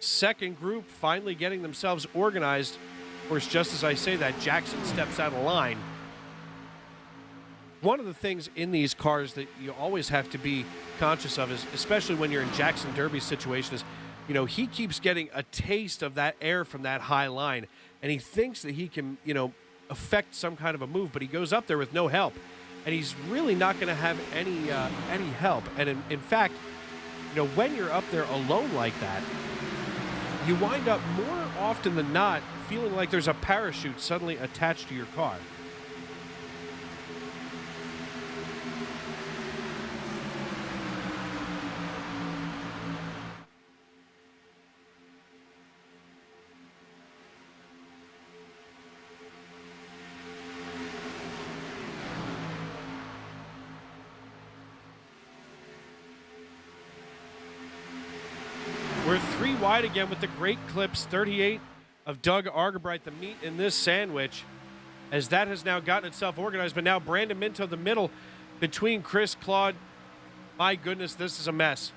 second group finally getting themselves organized. Of course, just as I say that, Jackson steps out of line. One of the things in these cars that you always have to be conscious of is, especially when you're in Jackson Derby's situation, is, you know, he keeps getting a taste of that air from that high line, and he thinks that he can, you know, affect some kind of a move, but he goes up there with no help, and he's really not going to have any help. And in fact, you know, when you're up there alone like that, you wind up more often than not feeling like there's a parachute suddenly attached to your car. We're 3 wide again with the great clips, 38 of Doug Argerbright, the meat in this sandwich, as that has now gotten itself organized. But now Brandon Minto, the middle between Chris Claude. My goodness, this is a mess.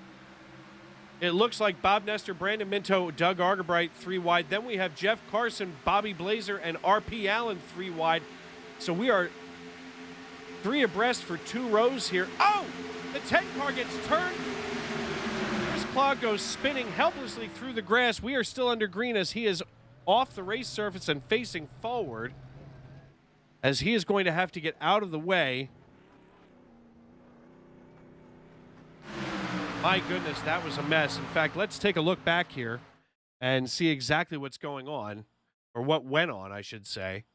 It looks like Bob Nestor, Brandon Minto, Doug Argerbright 3 wide. Then we have Jeff Carson, Bobby Blazer, and R.P. Allen 3 wide. So we are 3 abreast for 2 rows here. Oh, the 10 car gets turned. Claude goes spinning helplessly through the grass. We are still under green as he is off the race surface and facing forward, as he is going to have to get out of the way. My goodness, that was a mess. In fact, let's take a look back here and see exactly what's going on, or what went on, I should say.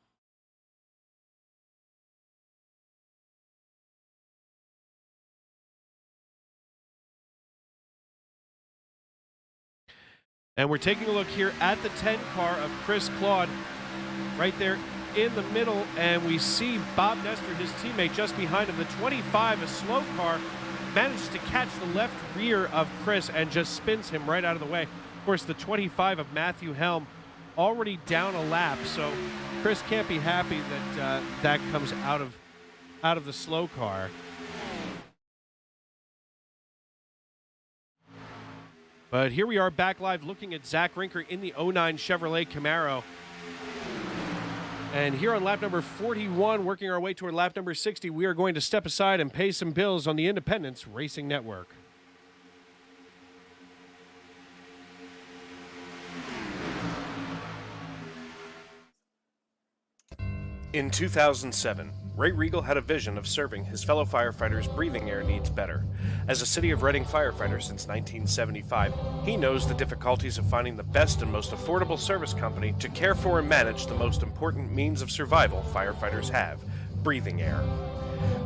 And we're taking a look here at the 10 car of Chris Claude right there in the middle. And we see Bob Nestor, his teammate, just behind him. The 25, a slow car, manages to catch the left rear of Chris and just spins him right out of the way. Of course, the 25 of Matthew Helm already down a lap. So Chris can't be happy that that comes out of the slow car. But here we are back live looking at Zach Rinker in the 09 Chevrolet Camaro. And here on lap number 41, working our way toward lap number 60, we are going to step aside and pay some bills on the Independence Racing Network. In 2007, Ray Regal had a vision of serving his fellow firefighters' breathing air needs better. As a City of Reading firefighter since 1975, he knows the difficulties of finding the best and most affordable service company to care for and manage the most important means of survival firefighters have: breathing air.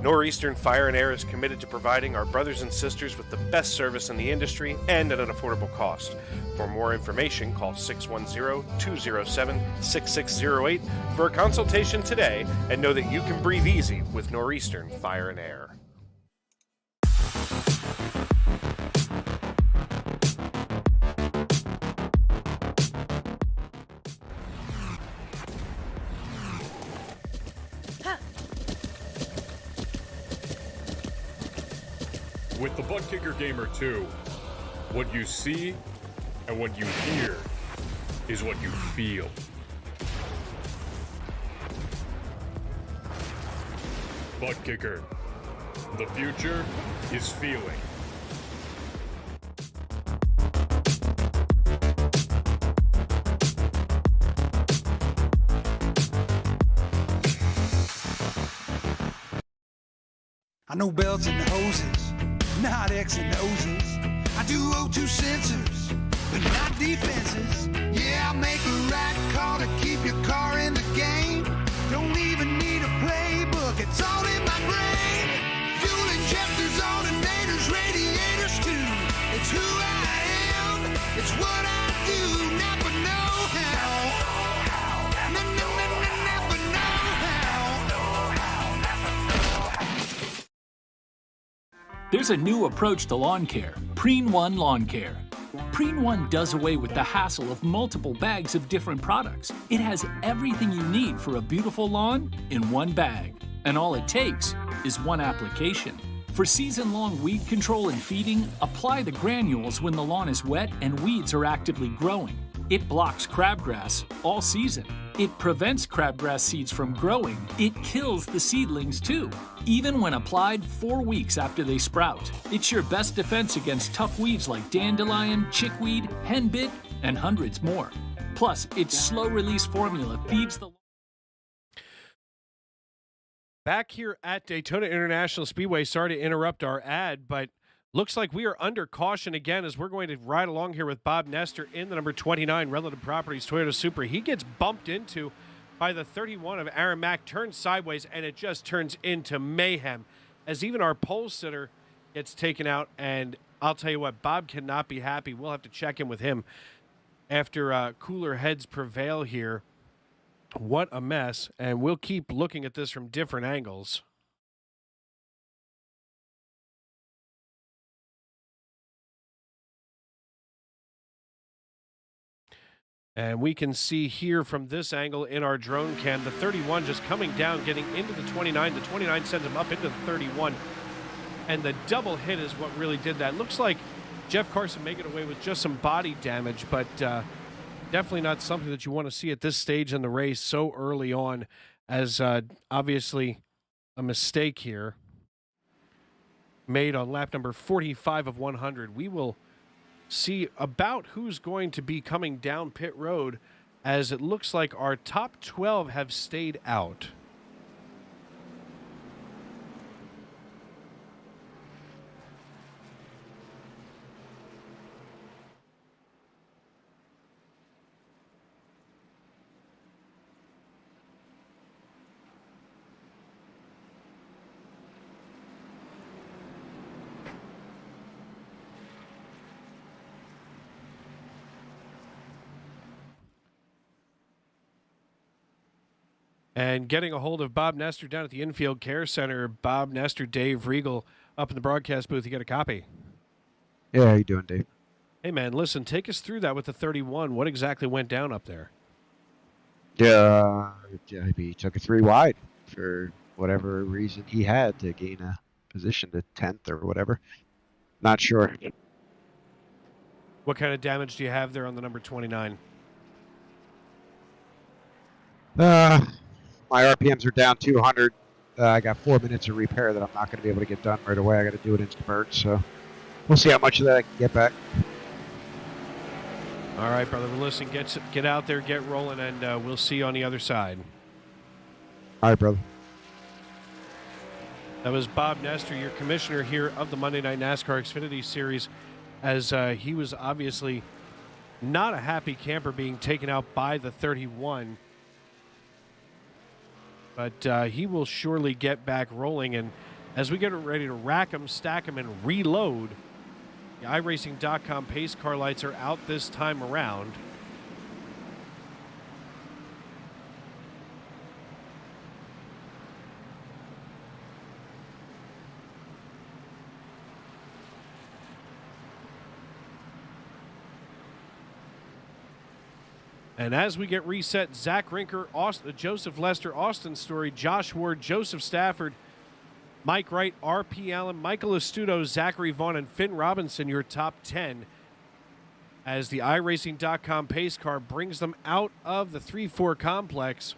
Northeastern Fire and Air is committed to providing our brothers and sisters with the best service in the industry and at an affordable cost. For more information, call 610-207-6608 for a consultation today, and know that you can breathe easy with Northeastern Fire and Air. With the Butt Kicker Gamer 2, what you see and what you hear is what you feel. Butt Kicker. The future is feeling. I know belts and hoses, not X and O's. I do O2 sensors, but not defenses. Yeah, I make a right call to keep your car in the game. Don't even need a playbook, it's all in my brain. Fuel injectors, alternators, radiators too. It's who I am, it's what I do. Never know how. Never know how. There's a new approach to lawn care, Preen One Lawn Care. Preen One does away with the hassle of multiple bags of different products. It has everything you need for a beautiful lawn in one bag. And all it takes is one application. For season-long weed control and feeding, apply the granules when the lawn is wet and weeds are actively growing. It blocks crabgrass all season. It prevents crabgrass seeds from growing. It kills the seedlings too, even when applied 4 weeks after they sprout. It's your best defense against tough weeds like dandelion, chickweed, henbit, and hundreds more. Plus, its slow-release formula feeds the... Back here at Daytona International Speedway, sorry to interrupt our ad, but looks like we are under caution again as we're going to ride along here with Bob Nestor in the number 29 Relative Properties Toyota Supra. He gets bumped into by the 31 of Aaron Mack, turns sideways, and it just turns into mayhem as even our pole sitter gets taken out. And I'll tell you what, Bob cannot be happy. We'll have to check in with him after cooler heads prevail here. What a mess, and we'll keep looking at this from different angles. And we can see here from this angle in our drone cam, the 31 just coming down, getting into the 29. The 29 sends him up into the 31. And the double hit is what really did that. Looks like Jeff Carson may get away with just some body damage, but definitely not something that you want to see at this stage in the race so early on, as obviously a mistake here made on lap number 45 of 100. We will see about who's going to be coming down pit road, as it looks like our top 12 have stayed out. And getting a hold of Bob Nestor down at the Infield Care Center. Bob Nestor, Dave Riegel up in the broadcast booth. You got a copy? Yeah, how you doing, Dave? Hey, man, listen, take us through that with the 31. What exactly went down up there? Yeah, he took it 3 wide for whatever reason he had to gain a position to 10th or whatever. Not sure. What kind of damage do you have there on the number 29? My RPMs are down 200. I got 4 minutes of repair that I'm not going to be able to get done right away. I got to do it in spurts, so we'll see how much of that I can get back. All right, brother. Well, listen, get out there, get rolling, and we'll see you on the other side. All right, brother. That was Bob Nestor, your commissioner here of the Monday Night NASCAR Xfinity Series, as he was obviously not a happy camper being taken out by the 31. But he will surely get back rolling. And as we get ready to rack them, stack them, and reload, the iRacing.com pace car lights are out this time around. And as we get reset, Zach Rinker, Joseph Lester, Austin Story, Josh Ward, Joseph Stafford, Mike Wright, R.P. Allen, Michael Astuto, Zachary Vaughn, and Finn Robinson, your top 10, as the iRacing.com pace car brings them out of the 3-4 complex.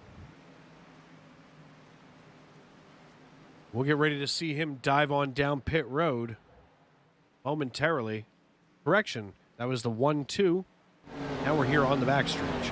We'll get ready to see him dive on down pit road momentarily. Correction, that was the 1-2. Now we're here on the backstretch.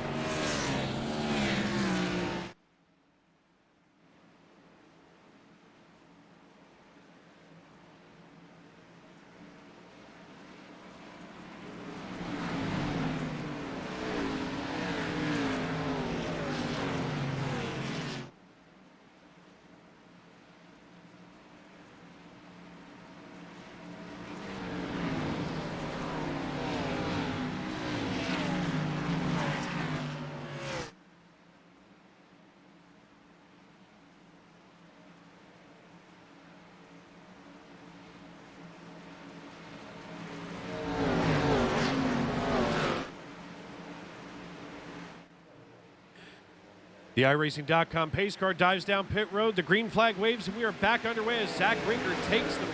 The iRacing.com pace car dives down pit road. The green flag waves, and we are back underway as Zach Rinker takes them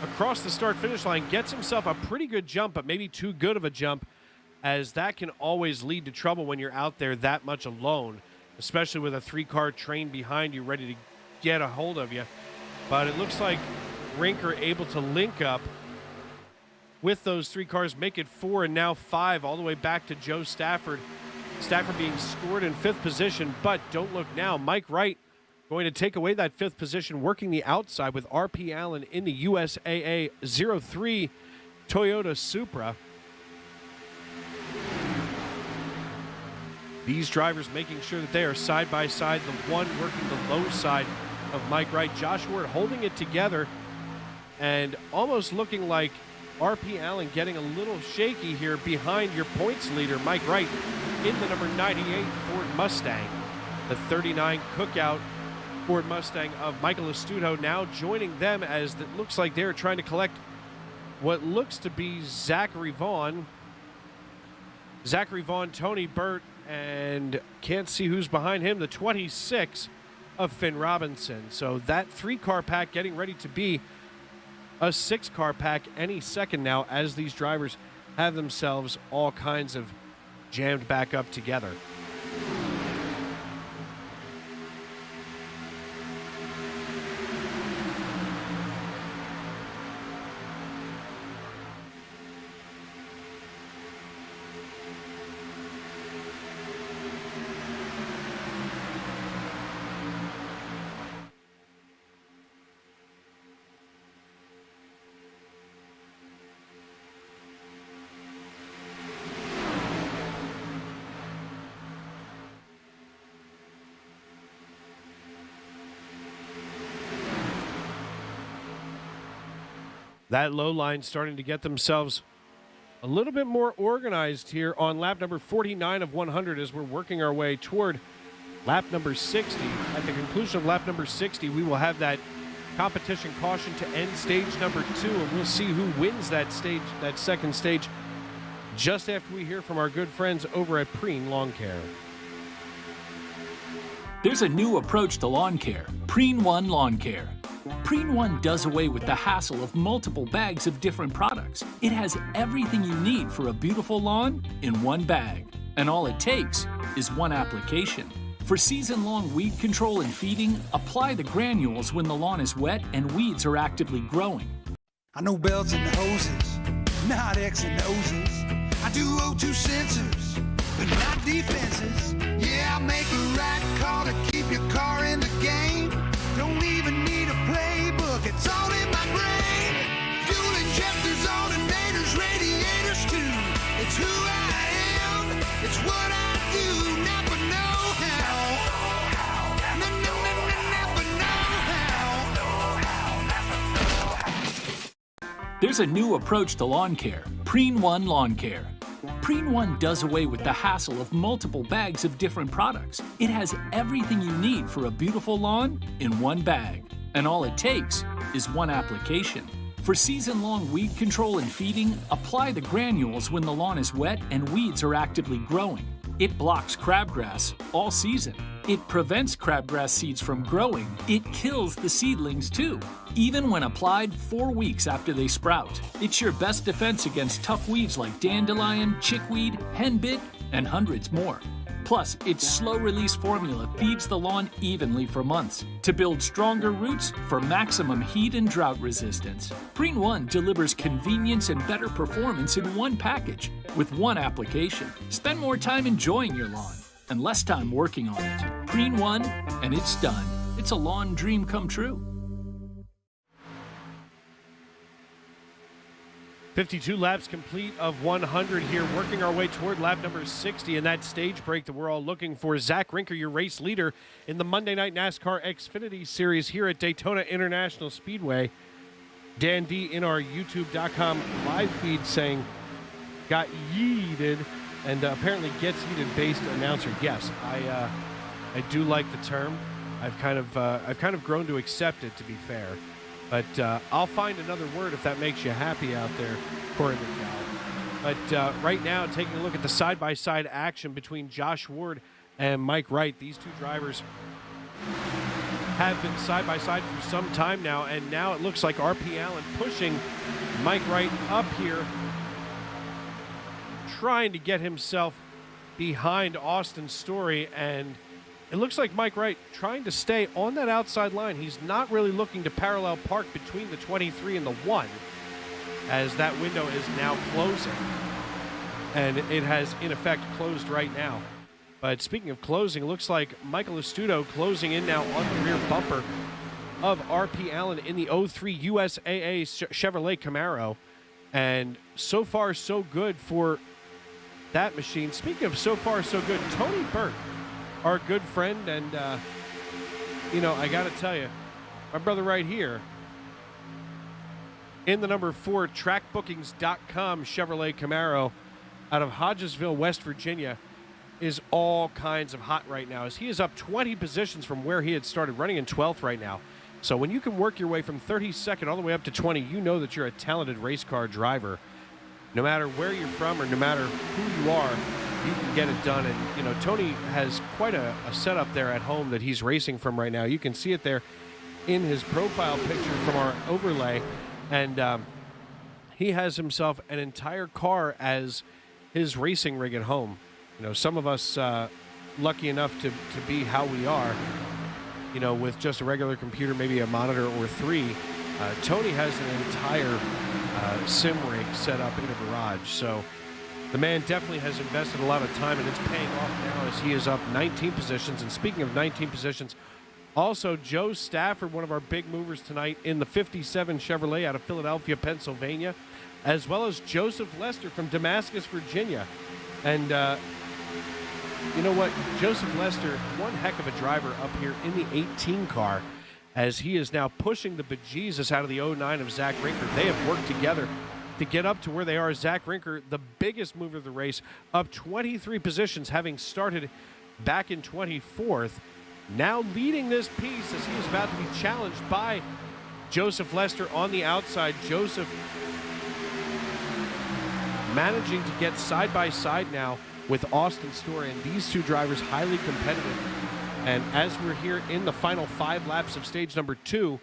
across the start-finish line, gets himself a pretty good jump, but maybe too good of a jump, as that can always lead to trouble when you're out there that much alone, especially with a 3-car train behind you ready to get a hold of you. But it looks like Rinker able to link up with those 3 cars, make it 4 and now 5, all the way back to Joe Stafford. Stafford being scored in 5th position, but don't look now. Mike Wright going to take away that 5th position, working the outside with R.P. Allen in the USAA 03 Toyota Supra. These drivers making sure that they are side by side, the one working the low side of Mike Wright. Josh Ward holding it together and almost looking like R.P. Allen getting a little shaky here behind your points leader, Mike Wright, in the number 98 Ford Mustang. The 39 Cookout Ford Mustang of Michael Astuto now joining them, as it looks like they're trying to collect what looks to be Zachary Vaughn, Tony Burt, and can't see who's behind him, the 26 of Finn Robinson. So that 3-car pack getting ready to be a 6-car pack any second now, as these drivers have themselves all kinds of jammed back up together. That low line starting to get themselves a little bit more organized here on lap number 49 of 100, as we're working our way toward lap number 60. At the conclusion of lap number 60, we will have that competition caution to end stage number 2, and we'll see who wins that stage, that second stage, just after we hear from our good friends over at Preen Lawn Care. There's a new approach to lawn care, Preen One Lawn Care. Preen One does away with the hassle of multiple bags of different products. It has everything you need for a beautiful lawn in one bag. And all it takes is one application. For season-long weed control and feeding, apply the granules when the lawn is wet and weeds are actively growing. I know belts and hoses, not X and O's. I do O2 sensors, but not defenses. Yeah, I make a right call to keep your car in the game. Don't even need a playbook, it's all in my brain. Fuel injectors, alternators, radiators too. It's who I am, it's what I do. Never know how. Never know how. There's a new approach to lawn care, Preen One Lawn Care. Preen One does away with the hassle of multiple bags of different products. It has everything you need for a beautiful lawn in one bag. And all it takes is one application. For season-long weed control and feeding, apply the granules when the lawn is wet and weeds are actively growing. It blocks crabgrass all season. It prevents crabgrass seeds from growing. It kills the seedlings too, even when applied 4 weeks after they sprout. It's your best defense against tough weeds like dandelion, chickweed, henbit, and hundreds more. Plus, its slow-release formula feeds the lawn evenly for months to build stronger roots for maximum heat and drought resistance. Preen One delivers convenience and better performance in one package with one application. Spend more time enjoying your lawn and less time working on it. Preen One, and it's done. It's a lawn dream come true. 52 laps complete of 100 here, working our way toward lap number 60, and that stage break that we're all looking for. Zach Rinker, your race leader in the Monday Night NASCAR Xfinity Series here at Daytona International Speedway. Dan D in our YouTube.com live feed saying, got yeeted, and apparently gets yeeted based announcer. Yes, I do like the term. I've kind of grown to accept it, to be fair. But I'll find another word if that makes you happy out there, Corey McDowell. But right now, taking a look at the side-by-side action between Josh Ward and Mike Wright. These two drivers have been side by side for some time now, and now it looks like R.P. Allen pushing Mike Wright up here, trying to get himself behind Austin Story, and it looks like Mike Wright trying to stay on that outside line. He's not really looking to parallel park between the 23 and the 1, as that window is now closing. And it has, in effect, closed right now. But speaking of closing, it looks like Michael Astudo closing in now on the rear bumper of R.P. Allen in the 03 USAA Chevrolet Camaro. And so far, so good for that machine. Speaking of so far, so good, Tony Burt, our good friend, and, I got to tell you, my brother right here, in the number 4 trackbookings.com Chevrolet Camaro out of Hodgesville, West Virginia, is all kinds of hot right now, as he is up 20 positions from where he had started, running in 12th right now. So when you can work your way from 32nd all the way up to 20, you know that you're a talented race car driver. No matter where you're from or no matter who you are, you can get it done. And, Tony has quite a setup there at home that he's racing from right now. You can see it there in his profile picture from our overlay. And he has himself an entire car as his racing rig at home. Some of us lucky enough to be how we are, with just a regular computer, maybe a monitor or 3. Tony has an entire sim rig set up in a garage. So the man definitely has invested a lot of time, and it's paying off now as he is up 19 positions. And speaking of 19 positions, also Joe Stafford, one of our big movers tonight in the 57 Chevrolet out of Philadelphia, Pennsylvania, as well as Joseph Lester from Damascus, Virginia. And you know what? Joseph Lester, one heck of a driver up here in the 18 car, as he is now pushing the bejesus out of the 09 of Zach Rinker. They have worked together to get up to where they are. Zach Rinker, the biggest mover of the race, up 23 positions, having started back in 24th. Now leading this piece as he is about to be challenged by Joseph Lester on the outside. Joseph managing to get side by side now with Austin Story, and these two drivers highly competitive. And as we're here in the final 5 laps of stage number 2,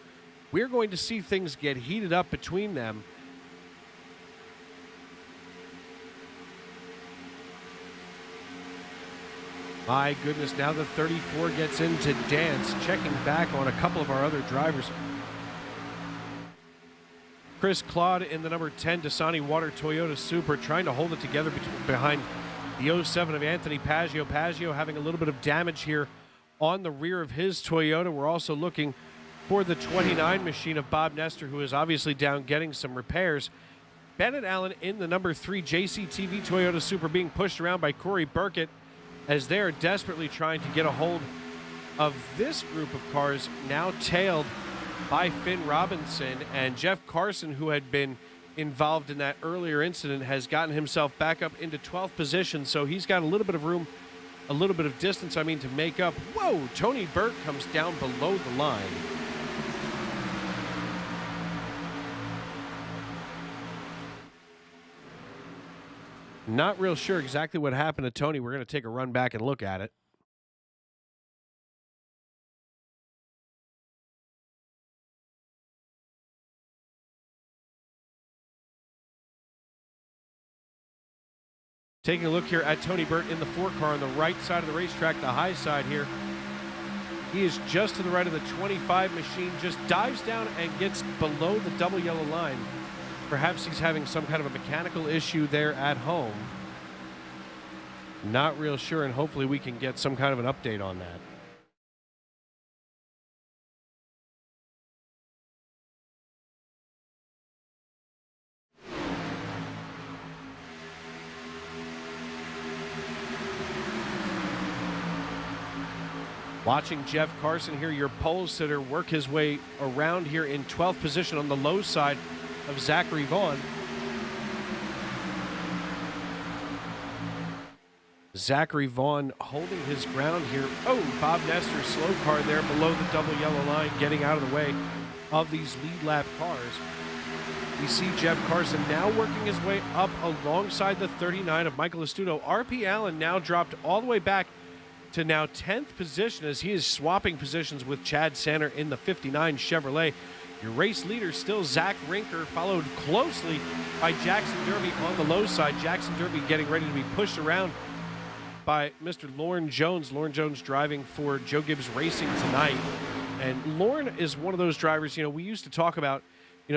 we're going to see things get heated up between them. My goodness, now the 34 gets into dance, checking back on a couple of our other drivers. Chris Claude in the number 10 Dasani Water Toyota Supra, trying to hold it together behind the 07 of Anthony Paggio. Paggio having a little bit of damage here on the rear of his Toyota. We're also looking for the 29 machine of Bob Nestor, who is obviously down getting some repairs. Bennett Allen in the number 3 JCTV Toyota Supra, being pushed around by Corey Burkett as they are desperately trying to get a hold of this group of cars, now tailed by Finn Robinson. And Jeff Carson, who had been involved in that earlier incident, has gotten himself back up into 12th position, so he's got a little bit of room, a little bit of distance, to make up. Whoa, Tony Burt comes down below the line. Not real sure exactly what happened to Tony. We're going to take a run back and look at it. Taking a look here at Tony Burt in the 4 car on the right side of the racetrack, the high side here. He is just to the right of the 25 machine, just dives down and gets below the double yellow line. Perhaps he's having some kind of a mechanical issue there at home. Not real sure, and hopefully we can get some kind of an update on that. Watching Jeff Carson here, your pole sitter, work his way around here in 12th position on the low side of Zachary Vaughn. Zachary Vaughn holding his ground here. Oh, Bob Nestor, slow car there below the double yellow line, getting out of the way of these lead lap cars. We see Jeff Carson now working his way up alongside the 39 of Michael Astudo. R.P. Allen now dropped all the way back to now 10th position as he is swapping positions with Chad Sanner in the 59 Chevrolet. Your race leader still Zach Rinker, followed closely by Jackson Derby on the low side. Jackson Derby getting ready to be pushed around by Mr. Lauren Jones. Lauren Jones driving for Joe Gibbs Racing tonight. And Lauren is one of those drivers, we used to talk about,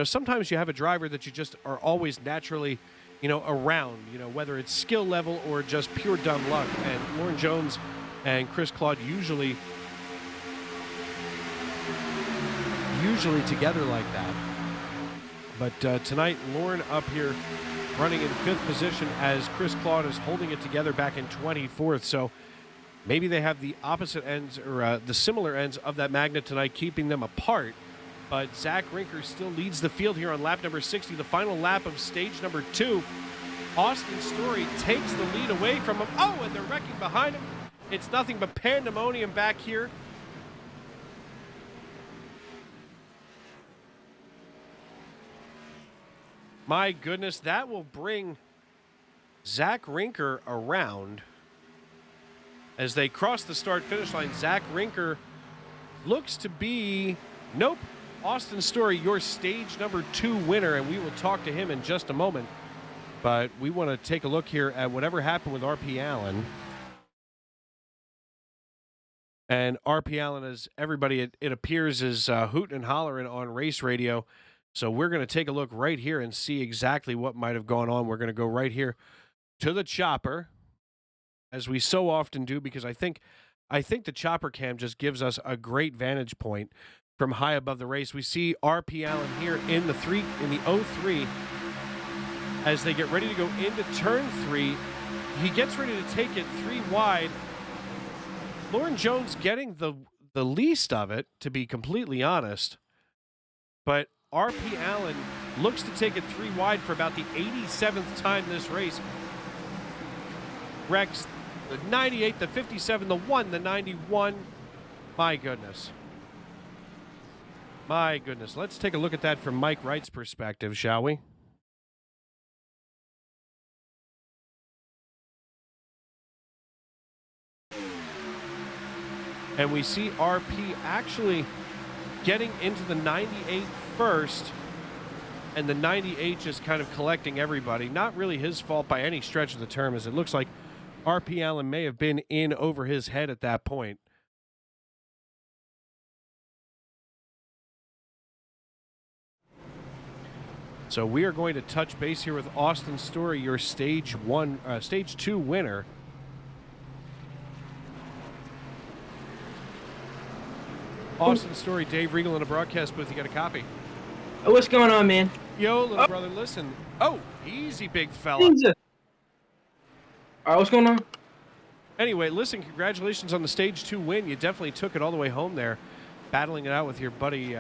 sometimes you have a driver that you just are always naturally, around, whether it's skill level or just pure dumb luck. And Lauren Jones and Chris Claude usually together like that. But tonight, Lauren up here running in 5th position as Chris Claude is holding it together back in 24th. So maybe they have the opposite ends or the similar ends of that magnet tonight, keeping them apart. But Zach Rinker still leads the field here on lap number 60, the final lap of stage number 2. Austin Story takes the lead away from him. Oh, and they're wrecking behind him. It's nothing but pandemonium back here. My goodness, that will bring Zach Rinker around as they cross the start-finish line. Zach Rinker looks to be, nope, Austin Story, your stage number 2 winner, and we will talk to him in just a moment. But we want to take a look here at whatever happened with R.P. Allen. And R.P. Allen, as everybody, it appears, is hooting and hollering on race radio. So we're going to take a look right here and see exactly what might have gone on. We're going to go right here to the chopper, as we so often do, because I think the chopper cam just gives us a great vantage point from high above the race. We see R.P. Allen here in the 03 as they get ready to go into turn 3. He gets ready to take it 3 wide. Lauren Jones getting the least of it, to be completely honest. But R.P. Allen looks to take it 3 wide for about the 87th time this race. Wrecks the 98, the 57, the 1, the 91. My goodness. My goodness. Let's take a look at that from Mike Wright's perspective, shall we? And we see RP actually getting into the 98 first, and the 98 just kind of collecting everybody. Not really his fault by any stretch of the term, as it looks like RP Allen may have been in over his head at that point. So we are going to touch base here with Austin Story, your stage 2 winner. Austin Story, Dave Regal in a broadcast booth. You got a copy? Oh, what's going on, man? Yo, little brother, listen. Oh, easy, big fella. All right, what's going on? Anyway, listen, congratulations on the stage 2 win. You definitely took it all the way home there, battling it out with your buddy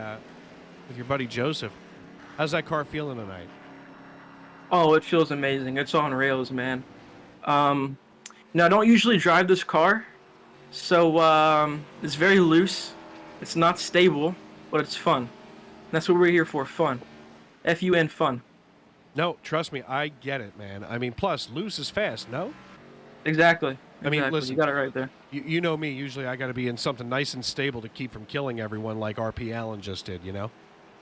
Joseph. How's that car feeling tonight? Oh, it feels amazing. It's on rails, man. Now, I don't usually drive this car, so it's very loose. It's not stable, but it's fun. That's what we're here for, fun. F-U-N, fun. No, trust me, I get it, man. I mean, plus, loose is fast, no? Exactly. I mean, listen, you got it right there. You know me, usually I got to be in something nice and stable to keep from killing everyone like R.P. Allen just did, you know?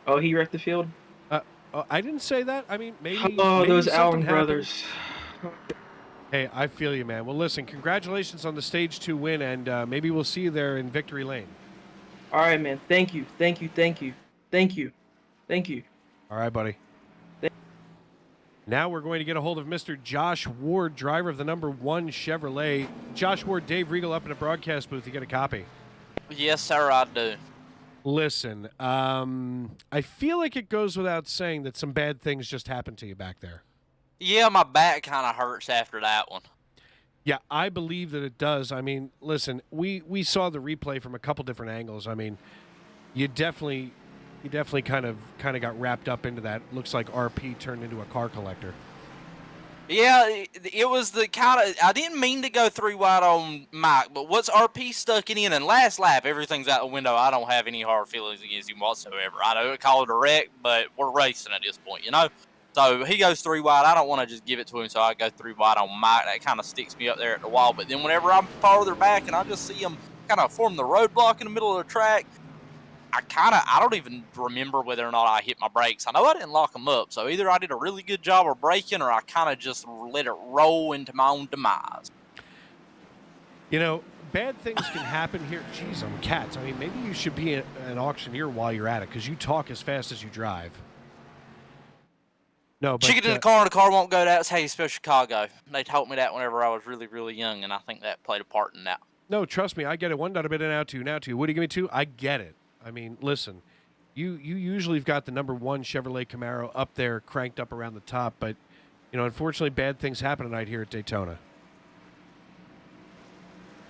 Oh, he wrecked the field? I didn't say that. I mean, maybe. Oh, maybe those Allen happened. brothers. Hey, I feel you, man. Well, listen, congratulations on the stage 2 win, and maybe we'll see you there in Victory Lane. All right, man. Thank you. Thank you. Thank you. Thank you. Thank you. All right, buddy. Now we're going to get a hold of Mr. Josh Ward, driver of the number 1 Chevrolet. Josh Ward, Dave Regal up in a broadcast booth. You get a copy? Yes, sir, I do. Listen, I feel like it goes without saying that some bad things just happened to you back there. Yeah, my back kind of hurts after that one. Yeah, I believe that it does. I mean, listen, we saw the replay from a couple different angles. I mean, you definitely kind of got wrapped up into that. Looks like RP turned into a car collector. Yeah, it was the kind of, I didn't mean to go 3 wide on Mike, but once RP stuck it in and last lap, everything's out the window. I don't have any hard feelings against him whatsoever. I know it called it a wreck, but we're racing at this point, you know? So he goes 3 wide. I don't want to just give it to him, so I go 3 wide on Mike. That kind of sticks me up there at the wall. But then whenever I'm farther back and I just see him kind of form the roadblock in the middle of the track, I don't even remember whether or not I hit my brakes. I know I didn't lock them up, so either I did a really good job of braking or I kind of just let it roll into my own demise. You know, bad things can happen here. Jeez, I'm cats. I mean, maybe you should be an auctioneer while you're at it, because you talk as fast as you drive. No, but Chicken in the car and the car won't go. That's how you spell Chicago. They told me that whenever I was really, really young, and I think that played a part in that. no, trust me, I get it. One, not a bit, and now two, now two. What do you give me two? I get it. I mean, listen, you usually have got the number 1 Chevrolet Camaro up there, cranked up around the top, but you know, unfortunately, bad things happen tonight here at Daytona.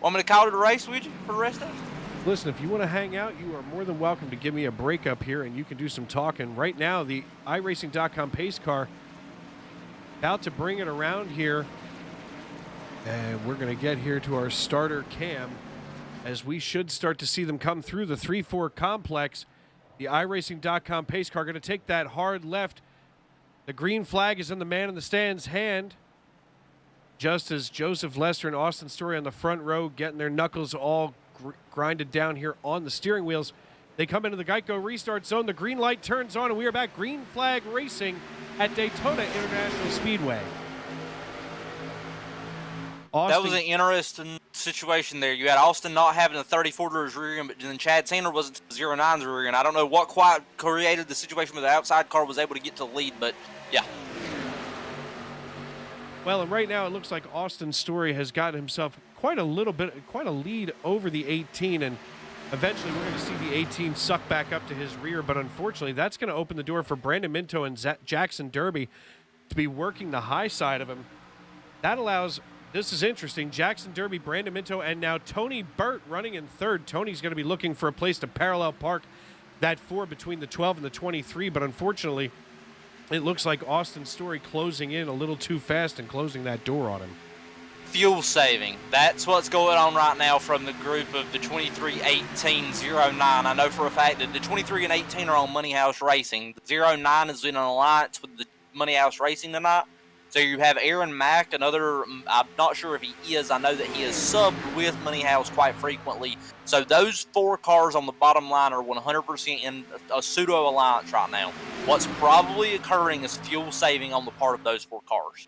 Want me to call it a race with you for the rest of it? Listen, if you want to hang out, you are more than welcome to give me a break up here, and you can do some talking. Right now, the iRacing.com pace car about to bring it around here, and we're going to get here to our starter cam, as we should start to see them come through the 3-4 complex. The iRacing.com pace car going to take that hard left. The green flag is in the man in the stand's hand, just as Joseph Lester and Austin Story on the front row getting their knuckles all grinded down here on the steering wheels. They come into the Geico restart zone. The green light turns on, and we are back green flag racing at Daytona International Speedway. Austin, That was an interesting situation there. You had Austin not having a 34 to his rear end, but then Chad Sander wasn't 09's rear end. I don't know what quite created the situation where the outside car was able to get to the lead, but yeah. well, and right now it looks like Austin Story has gotten himself quite a lead over the 18, and eventually we're going to see the 18 suck back up to his rear, but unfortunately that's going to open the door for Brandon Minto and Jackson Derby to be working the high side of him. That allows, this is interesting, Jackson Derby, Brandon Minto, and now Tony Burt running in third. Tony's going to be looking for a place to parallel park that 4 between the 12 and the 23, but unfortunately it looks like Austin Story closing in a little too fast and closing that door on him. Fuel saving. That's what's going on right now from the group of the 23, 18, 09. I know for a fact that the 23 and 18 are on Money House Racing. The 09 is in an alliance with the Money House Racing tonight. So you have Aaron Mack, another, I'm not sure if he is. I know that he is subbed with Money House quite frequently. So those 4 cars on the bottom line are 100% in a pseudo-alliance right now. What's probably occurring is fuel saving on the part of those 4 cars.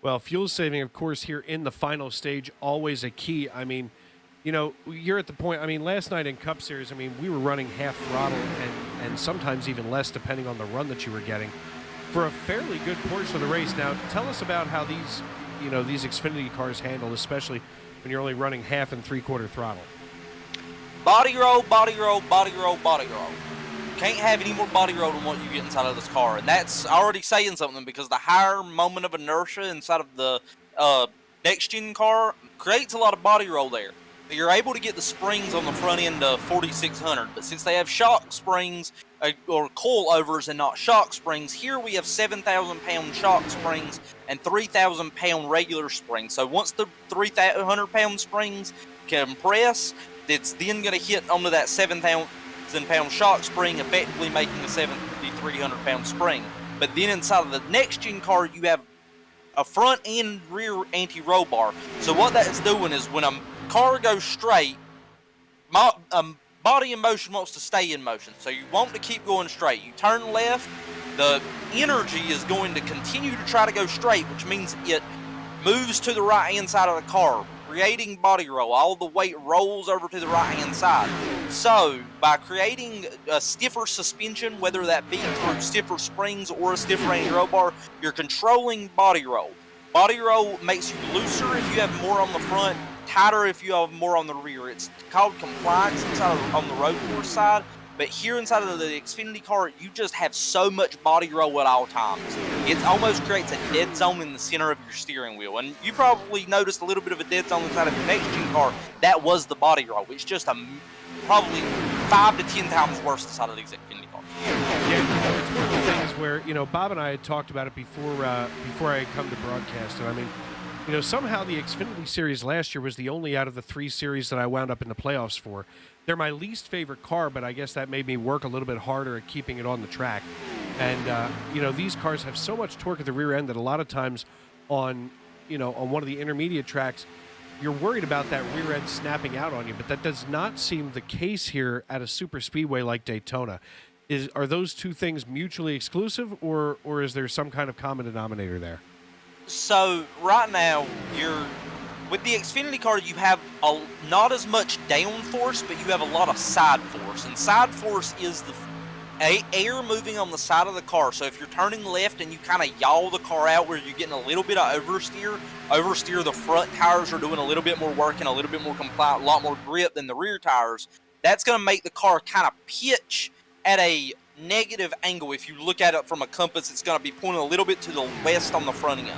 Well, fuel saving, of course, here in the final stage, always a key. I mean, you know, you're at the point, I mean, last night in Cup Series, I mean, we were running half throttle and sometimes even less depending on the run that you were getting for a fairly good portion of the race. Now, tell us about how these, you know, these Xfinity cars handle, especially when you're only running half and 3/4 throttle. Body roll, body roll, body roll, body roll. Can't have any more body roll than what you get inside of this car, and that's already saying something, because the higher moment of inertia inside of the next gen car creates a lot of body roll there. You're able to get the springs on the front end of 4600, but since they have shock springs or coilovers and not shock springs, here we have 7,000 pound shock springs and 3,000 pound regular springs. So once the 300 pound springs compress, it's then going to hit onto that 7,000 pound shock spring, effectively making a 7,300 pound spring. But then inside of the next gen car, you have a front and rear anti-roll bar. So what that is doing is when a car goes straight, body in motion wants to stay in motion. So you want to keep going straight. You turn left, the energy is going to continue to try to go straight, which means it moves to the right hand side of the car, creating body roll. All the weight rolls over to the right hand side. So by creating a stiffer suspension, whether that be through stiffer springs or a stiffer anti-roll bar, you're controlling body roll. Body roll makes you looser if you have more on the front, tighter if you have more on the rear. It's called compliance inside on the road course side, but here inside of the Xfinity car, you just have so much body roll at all times. It almost creates a dead zone in the center of your steering wheel, and you probably noticed a little bit of a dead zone inside of the next gen car. That was the body roll. It's just probably 5 to 10 times worse inside of these Xfinity cars. Yeah, it's one of the things where, you know, Bob and I had talked about it before I had come to broadcast, and I mean, you know, somehow the Xfinity Series last year was the only out of the 3 series that I wound up in the playoffs for. They're my least favorite car, but I guess that made me work a little bit harder at keeping it on the track. And these cars have so much torque at the rear end that a lot of times on one of the intermediate tracks, you're worried about that rear end snapping out on you, but that does not seem the case here at a super speedway like Daytona. Are those two things mutually exclusive, or is there some kind of common denominator there? So right now, with the Xfinity car, you have not as much downforce, but you have a lot of side force. And side force is the air moving on the side of the car. So if you're turning left and you kind of yaw the car out where you're getting a little bit of oversteer, the front tires are doing a little bit more work and a little bit more compliant, a lot more grip than the rear tires. That's going to make the car kind of pitch at a negative angle. If you look at it from a compass, it's going to be pointing a little bit to the west on the front end.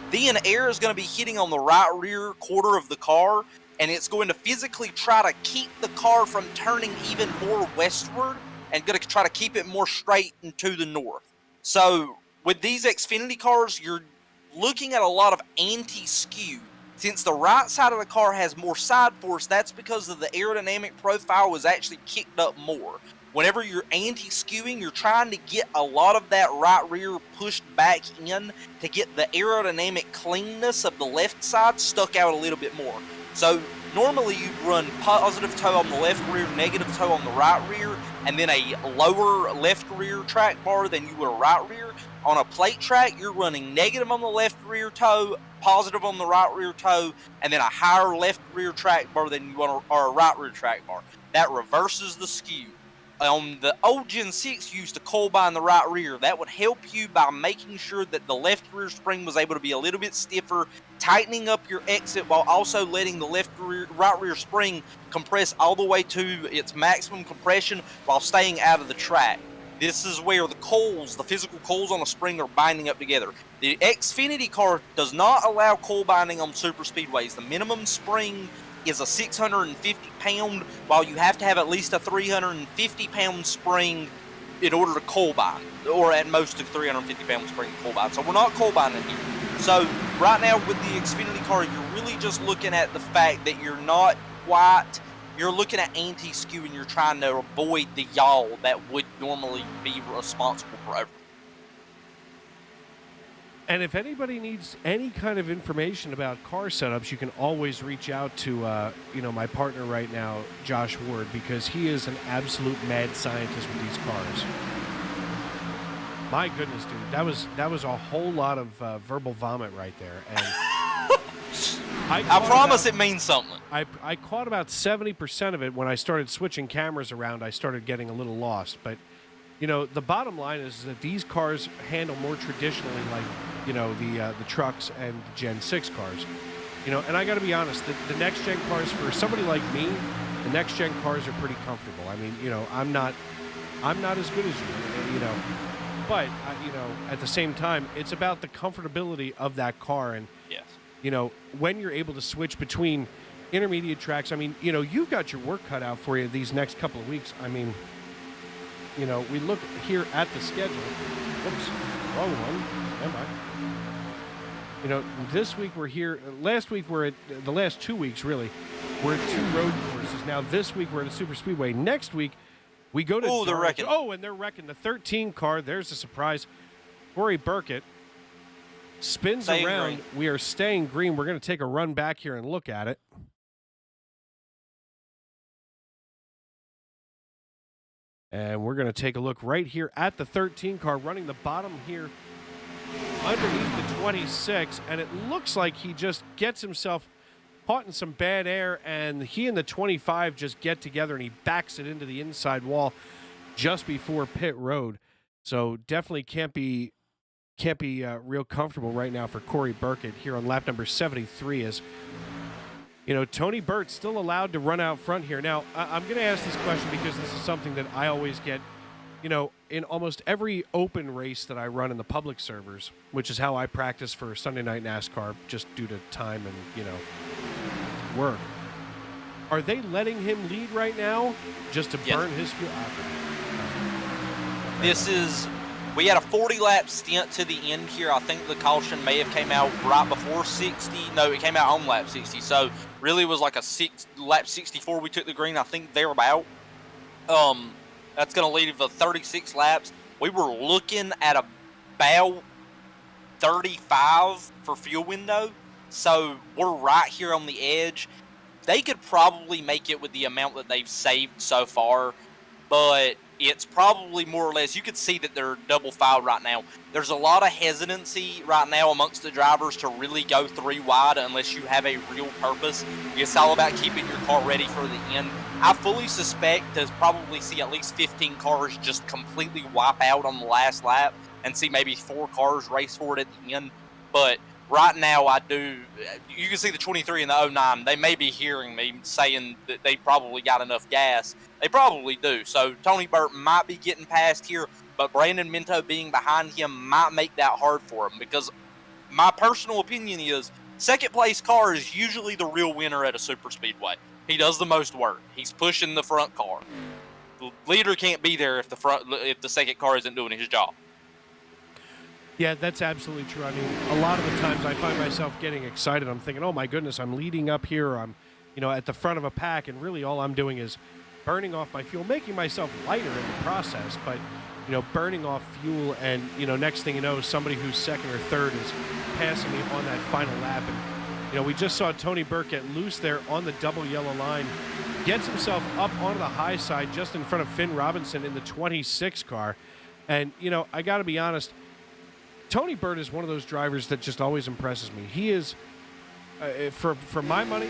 Then air is going to be hitting on the right rear quarter of the car, and it's going to physically try to keep the car from turning even more westward and going to try to keep it more straight and to the north. So with these Xfinity cars, you're looking at a lot of anti-skew. Since the right side of the car has more side force, that's because of the aerodynamic profile was actually kicked up more. Whenever you're anti-skewing, you're trying to get a lot of that right rear pushed back in to get the aerodynamic cleanness of the left side stuck out a little bit more. So normally you'd run positive toe on the left rear, negative toe on the right rear, and then a lower left rear track bar than you would a right rear. On a plate track, you're running negative on the left rear toe, positive on the right rear toe, and then a higher left rear track bar than you want or a right rear track bar. That reverses the skew. On the old Gen 6, you used to coil bind the right rear. That would help you by making sure that the left rear spring was able to be a little bit stiffer, tightening up your exit while also letting the right rear spring compress all the way to its maximum compression while staying out of the track. This is where the coils, the physical coils on the spring, are binding up together. The Xfinity car does not allow coil binding on super speedways. The minimum spring is a 650-pound, while you have to have at least a 350-pound spring in order to coil bind, or at most a 350-pound spring to coil bind. So we're not coil binding here. So right now with the Xfinity car, you're really just looking at the fact that you're not quite, you're looking at anti-skew and you're trying to avoid the yaw that would normally be responsible for everything. And if anybody needs any kind of information about car setups, you can always reach out to, my partner right now, Josh Ward, because he is an absolute mad scientist with these cars. My goodness, dude, that was a whole lot of verbal vomit right there. And I promise it means something. I caught about 70% of it. When I started switching cameras around, I started getting a little lost. But the bottom line is that these cars handle more traditionally like, the trucks and the Gen 6 cars. And I got to be honest, the next-gen cars, for somebody like me, the next-gen cars are pretty comfortable. I mean, I'm not as good as you, but, at the same time, it's about the comfortability of that car. And, yes, when you're able to switch between intermediate tracks, I mean, you've got your work cut out for you these next couple of weeks. I mean, we look here at the schedule. Whoops, wrong one. Am I? This week we're here. Last week we're at the last 2 weeks, really. We're at 2 road courses. Now this week we're at a super speedway. Next week we go to. They're wrecking. Oh, and they're wrecking the 13 car. There's a surprise. Corey Burkett spins around. Green. We are staying green. We're going to take a run back here and look at it. And we're going to take a look right here at the 13 car running the bottom here underneath the 26, and it looks like he just gets himself caught in some bad air, and he and the 25 just get together, and he backs it into the inside wall just before pit road. So definitely can't be real comfortable right now for Corey Burkett here on lap number 73. As Tony Burt's still allowed to run out front here. Now I'm going to ask this question because this is something that I always get. In almost every open race that I run in the public servers, which is how I practice for Sunday Night NASCAR, just due to time and, work. Are they letting him lead right now just to burn his fuel? We had a 40-lap stint to the end here. I think the caution may have came out right before 60. No, it came out on lap 60. So really it was like lap 64 we took the green, I think thereabout. That's going to lead for 36 laps. we were looking at about 35 for fuel window. So we're right here on the edge. They could probably make it with the amount that they've saved so far, but it's probably more or less, you could see that they're double filed right now. There's a lot of hesitancy right now amongst the drivers to really go 3 wide unless you have a real purpose. It's all about keeping your car ready for the end. I fully suspect to probably see at least 15 cars just completely wipe out on the last lap and see maybe 4 cars race for it at the end. But right now, you can see the 23 and the 09. They may be hearing me saying that they probably got enough gas. They probably do. So Tony Burt might be getting past here, but Brandon Minto being behind him might make that hard for him, because my personal opinion is second place car is usually the real winner at a super speedway. He does the most work. He's pushing the front car. The leader can't be there if the second car isn't doing his job. Yeah, that's absolutely true. I mean, a lot of the times I find myself getting excited. I'm thinking, oh my goodness, I'm leading up here. I'm, at the front of a pack, and really all I'm doing is burning off my fuel, making myself lighter in the process, but, burning off fuel, and, next thing you know, somebody who's second or third is passing me on that final lap. And, we just saw Tony Burke get loose there on the double yellow line, gets himself up onto the high side just in front of Finn Robinson in the 26 car. And, I got to be honest, Tony Burt is one of those drivers that just always impresses me. He is, for my money,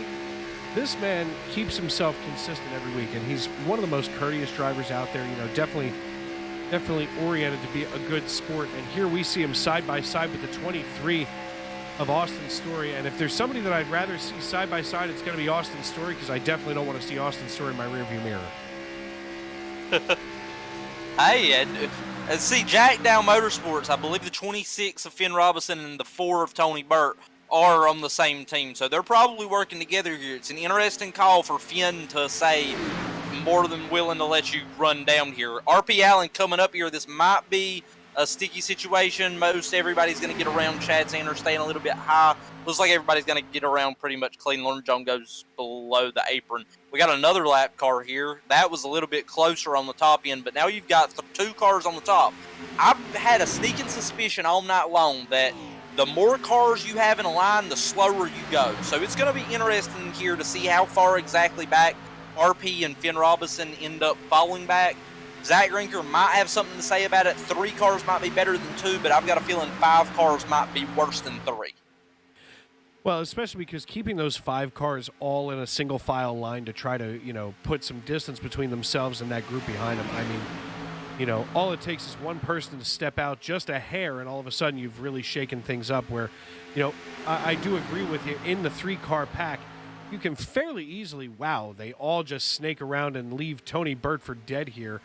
this man keeps himself consistent every week, and he's one of the most courteous drivers out there. Definitely oriented to be a good sport. And here we see him side by side with the 23 of Austin Story. And if there's somebody that I'd rather see side by side, it's going to be Austin Story, because I definitely don't want to see Austin Story in my rearview mirror. Hey, and see, Jack Down Motorsports, I believe the 26 of Finn Robinson and the 4 of Tony Burt are on the same team, so they're probably working together here. It's an interesting call for Finn to say, more than willing to let you run down here. RP Allen coming up here. This might be a sticky situation. Most everybody's going to get around Chad Sanders, staying a little bit high. Looks like everybody's going to get around pretty much clean. Lauren John goes below the apron. We got another lap car here. That was a little bit closer on the top end, but now you've got 2 cars on the top. I've had a sneaking suspicion all night long that the more cars you have in a line, the slower you go. So it's going to be interesting here to see how far exactly back RP and Finn Robinson end up falling back. Zach Rinker might have something to say about it. 3 cars might be better than 2, but I've got a feeling 5 cars might be worse than 3. Well, especially because keeping those 5 cars all in a single file line to try to, put some distance between themselves and that group behind them. I mean, all it takes is one person to step out just a hair, and all of a sudden you've really shaken things up where, I do agree with you. In the 3-car pack, you can fairly easily, they all just snake around and leave Tony Burt for dead here,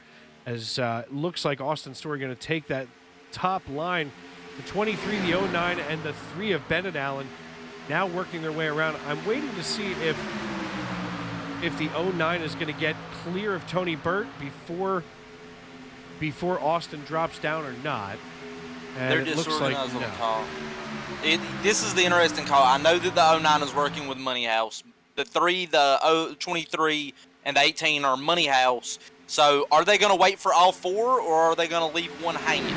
as looks like Austin Story going to take that top line. The 23, the 09, and the 3 of Bennett Allen now working their way around. I'm waiting to see if the 09 is going to get clear of Tony Burt before Austin drops down or not. And they're disorganized on the top. This is the interesting call. I know that the 09 is working with Money House. The 3, the 23, and the 18 are Money House. So are they going to wait for all 4, or are they going to leave one hanging?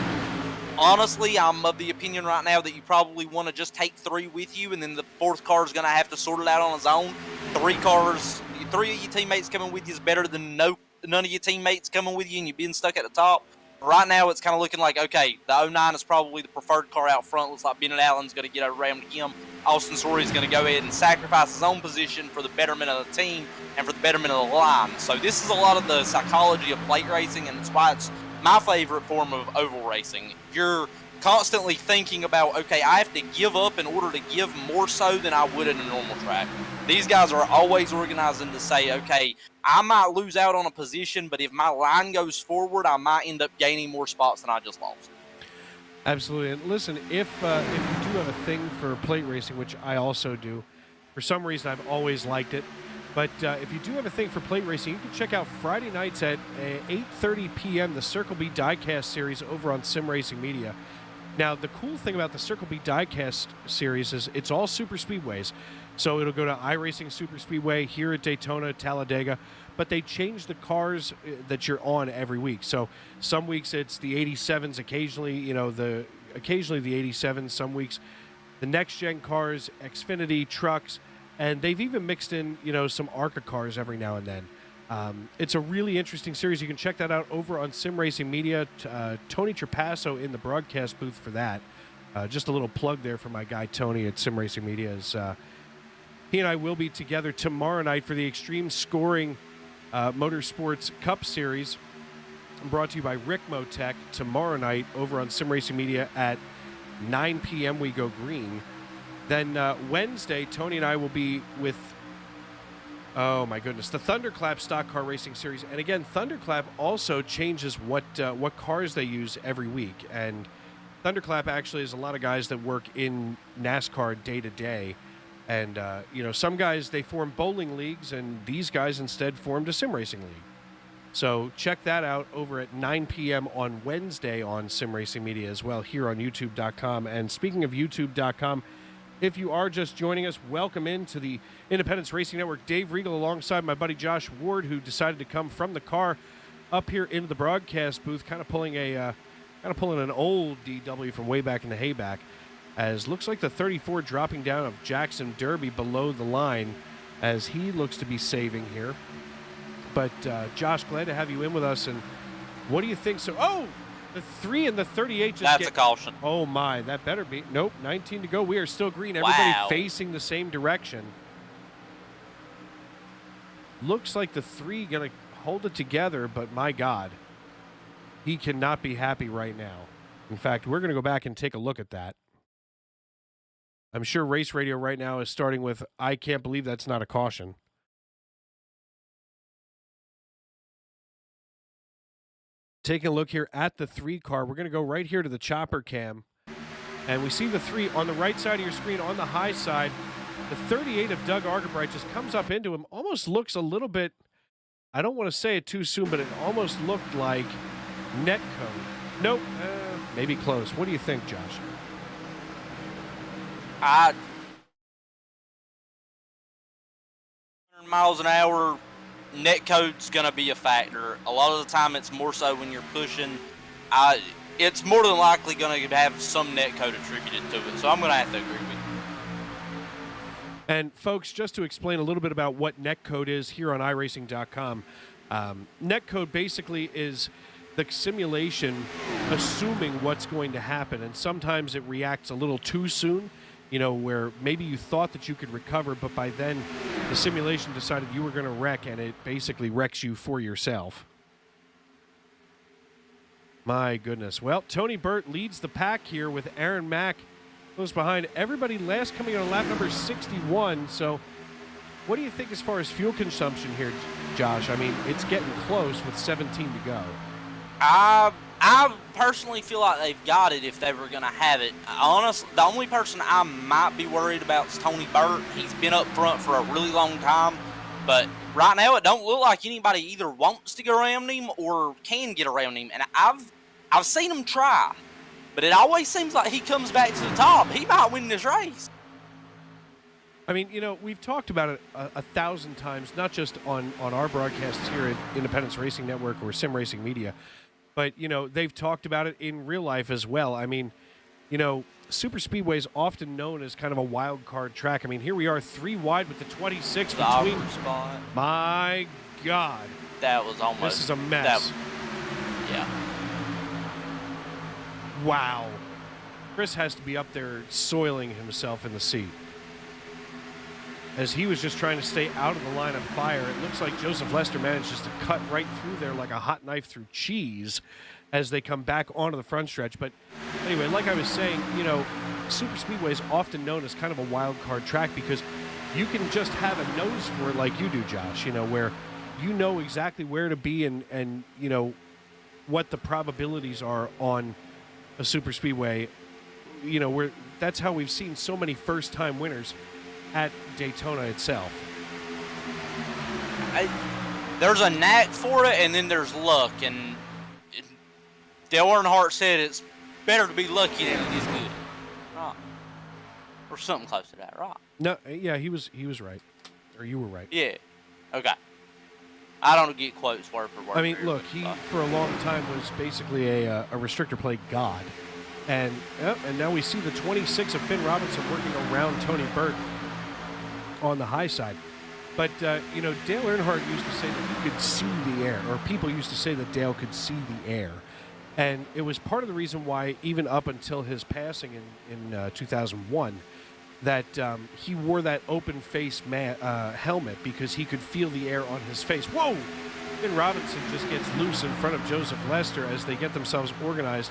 Honestly, I'm of the opinion right now that you probably want to just take 3 with you, and then the 4th car is going to have to sort it out on its own. 3 of your teammates coming with you is better than none of your teammates coming with you and you being stuck at the top. Right now, it's kind of looking like, okay, the 09 is probably the preferred car out front. Looks like Bennett Allen's going to get around him. Austin Story is going to go ahead and sacrifice his own position for the betterment of the team and for the betterment of the line. So this is a lot of the psychology of plate racing, and it's why it's my favorite form of oval racing. You're constantly thinking about, okay, I have to give up in order to give more so than I would in a normal track. These guys are always organizing to say, okay, I might lose out on a position, but if my line goes forward, I might end up gaining more spots than I just lost. Absolutely. And listen, if you do have a thing for plate racing, which I also do, for some reason I've always liked it, but if you do have a thing for plate racing, you can check out Friday nights at 8:30 p.m. the Circle B Diecast series over on Sim Racing Media. Now, the cool thing about the Circle B Diecast series is it's all super speedways. So it'll go to iRacing Super Speedway here at Daytona, Talladega, but they change the cars that you're on every week. So some weeks it's the 87s, occasionally the 87s, some weeks the next gen cars, Xfinity trucks, and they've even mixed in some ARCA cars every now and then. It's a really interesting series. You can check that out over on Sim Racing Media. Tony Trapasso in the broadcast booth for that. Just a little plug there for my guy Tony at Sim Racing Media. He and I will be together tomorrow night for the Extreme Scoring Motorsports Cup Series, brought to you by Rick Motec. Tomorrow night over on Sim Racing Media at 9 p.m. we go green. Then Wednesday, Tony and I will be with, oh my goodness, the Thunderclap Stock Car Racing Series. And again, Thunderclap also changes what cars they use every week. And Thunderclap actually is a lot of guys that work in NASCAR day to day. And, some guys, they form bowling leagues, and these guys instead formed a sim racing league. So check that out over at 9 p.m. on Wednesday on Sim Racing Media as well, here on YouTube.com. And speaking of YouTube.com, if you are just joining us, welcome into the Independence Racing Network. Dave Regal alongside my buddy Josh Ward, who decided to come from the car up here into the broadcast booth, kind of pulling an old DW from way back in the hayback. As looks like the 34 dropping down of Jackson Derby below the line as he looks to be saving here. But, Josh, glad to have you in with us. And what do you think? So, the 3 and the 38 just That's a caution. Oh, my. That better be. Nope, 19 to go. We are still green. Everybody Wow. facing the same direction. Looks like the 3 going to hold it together, but my God, he cannot be happy right now. In fact, we're going to go back and take a look at that. I'm sure Race Radio right now is starting with, I can't believe that's not a caution. Taking a look here at the 3 car, we're going to go right here to the chopper cam. And we see the 3 on the right side of your screen, on the high side. The 38 of Doug Argabright just comes up into him, almost looks a little bit, I don't want to say it too soon, but it almost looked like netcode. Nope, maybe close. What do you think, Josh? 100 miles an hour, netcode's going to be a factor. A lot of the time it's more so when you're pushing. It's more than likely going to have some netcode attributed to it, so I'm going to have to agree with you. And folks, just to explain a little bit about what netcode is here on iRacing.com, netcode basically is the simulation assuming what's going to happen, and sometimes it reacts a little too soon, where maybe you thought that you could recover, but by then the simulation decided you were going to wreck, and it basically wrecks you for yourself. My goodness. Well, Tony Burt leads the pack here with Aaron Mack close behind. Everybody last coming on lap number 61. So what do you think as far as fuel consumption here, Josh? I mean, it's getting close with 17 to go. I personally feel like they've got it if they were going to have it. Honestly, the only person I might be worried about is Tony Burt. He's been up front for a really long time, but right now it don't look like anybody either wants to get around him or can get around him. And I've seen him try, but it always seems like he comes back to the top. He might win this race. I mean, we've talked about it 1,000 times, not just on our broadcasts here at Independence Racing Network or Sim Racing Media, but, they've talked about it in real life as well. I mean, Super Speedway is often known as kind of a wild card track. I mean, here we are 3 wide with the 26 between. Spot. My God. That was almost. This is a mess. Yeah. Wow. Chris has to be up there soiling himself in the seat, as he was just trying to stay out of the line of fire. It looks like Joseph Lester managed just to cut right through there like a hot knife through cheese as they come back onto the front stretch. But anyway, like I was saying, Super Speedway is often known as kind of a wild card track because you can just have a nose for it like you do, Josh, where you know exactly where to be and what the probabilities are on a Super Speedway, where that's how we've seen so many first-time winners at Daytona itself. There's a knack for it, and then there's luck. And Dale Earnhardt said it's Better to be lucky than it is good. Right. Or something close to that, right? No, yeah, he was right, or you were right. Yeah. Okay. I don't get quotes word for word. I mean, here, look, but, he for a long time was basically a restrictor plate god, and now we see the 26 of Finn Robinson working around Tony Burt on the high side. But you know, Dale Earnhardt used to say that he could see the air, or people used to say that Dale could see the air, and it was part of the reason why, even up until his passing in 2001. That he wore that open face helmet because he could feel the air on his face. Whoa! Finn Robinson just gets loose in front of Joseph Lester as they get themselves organized,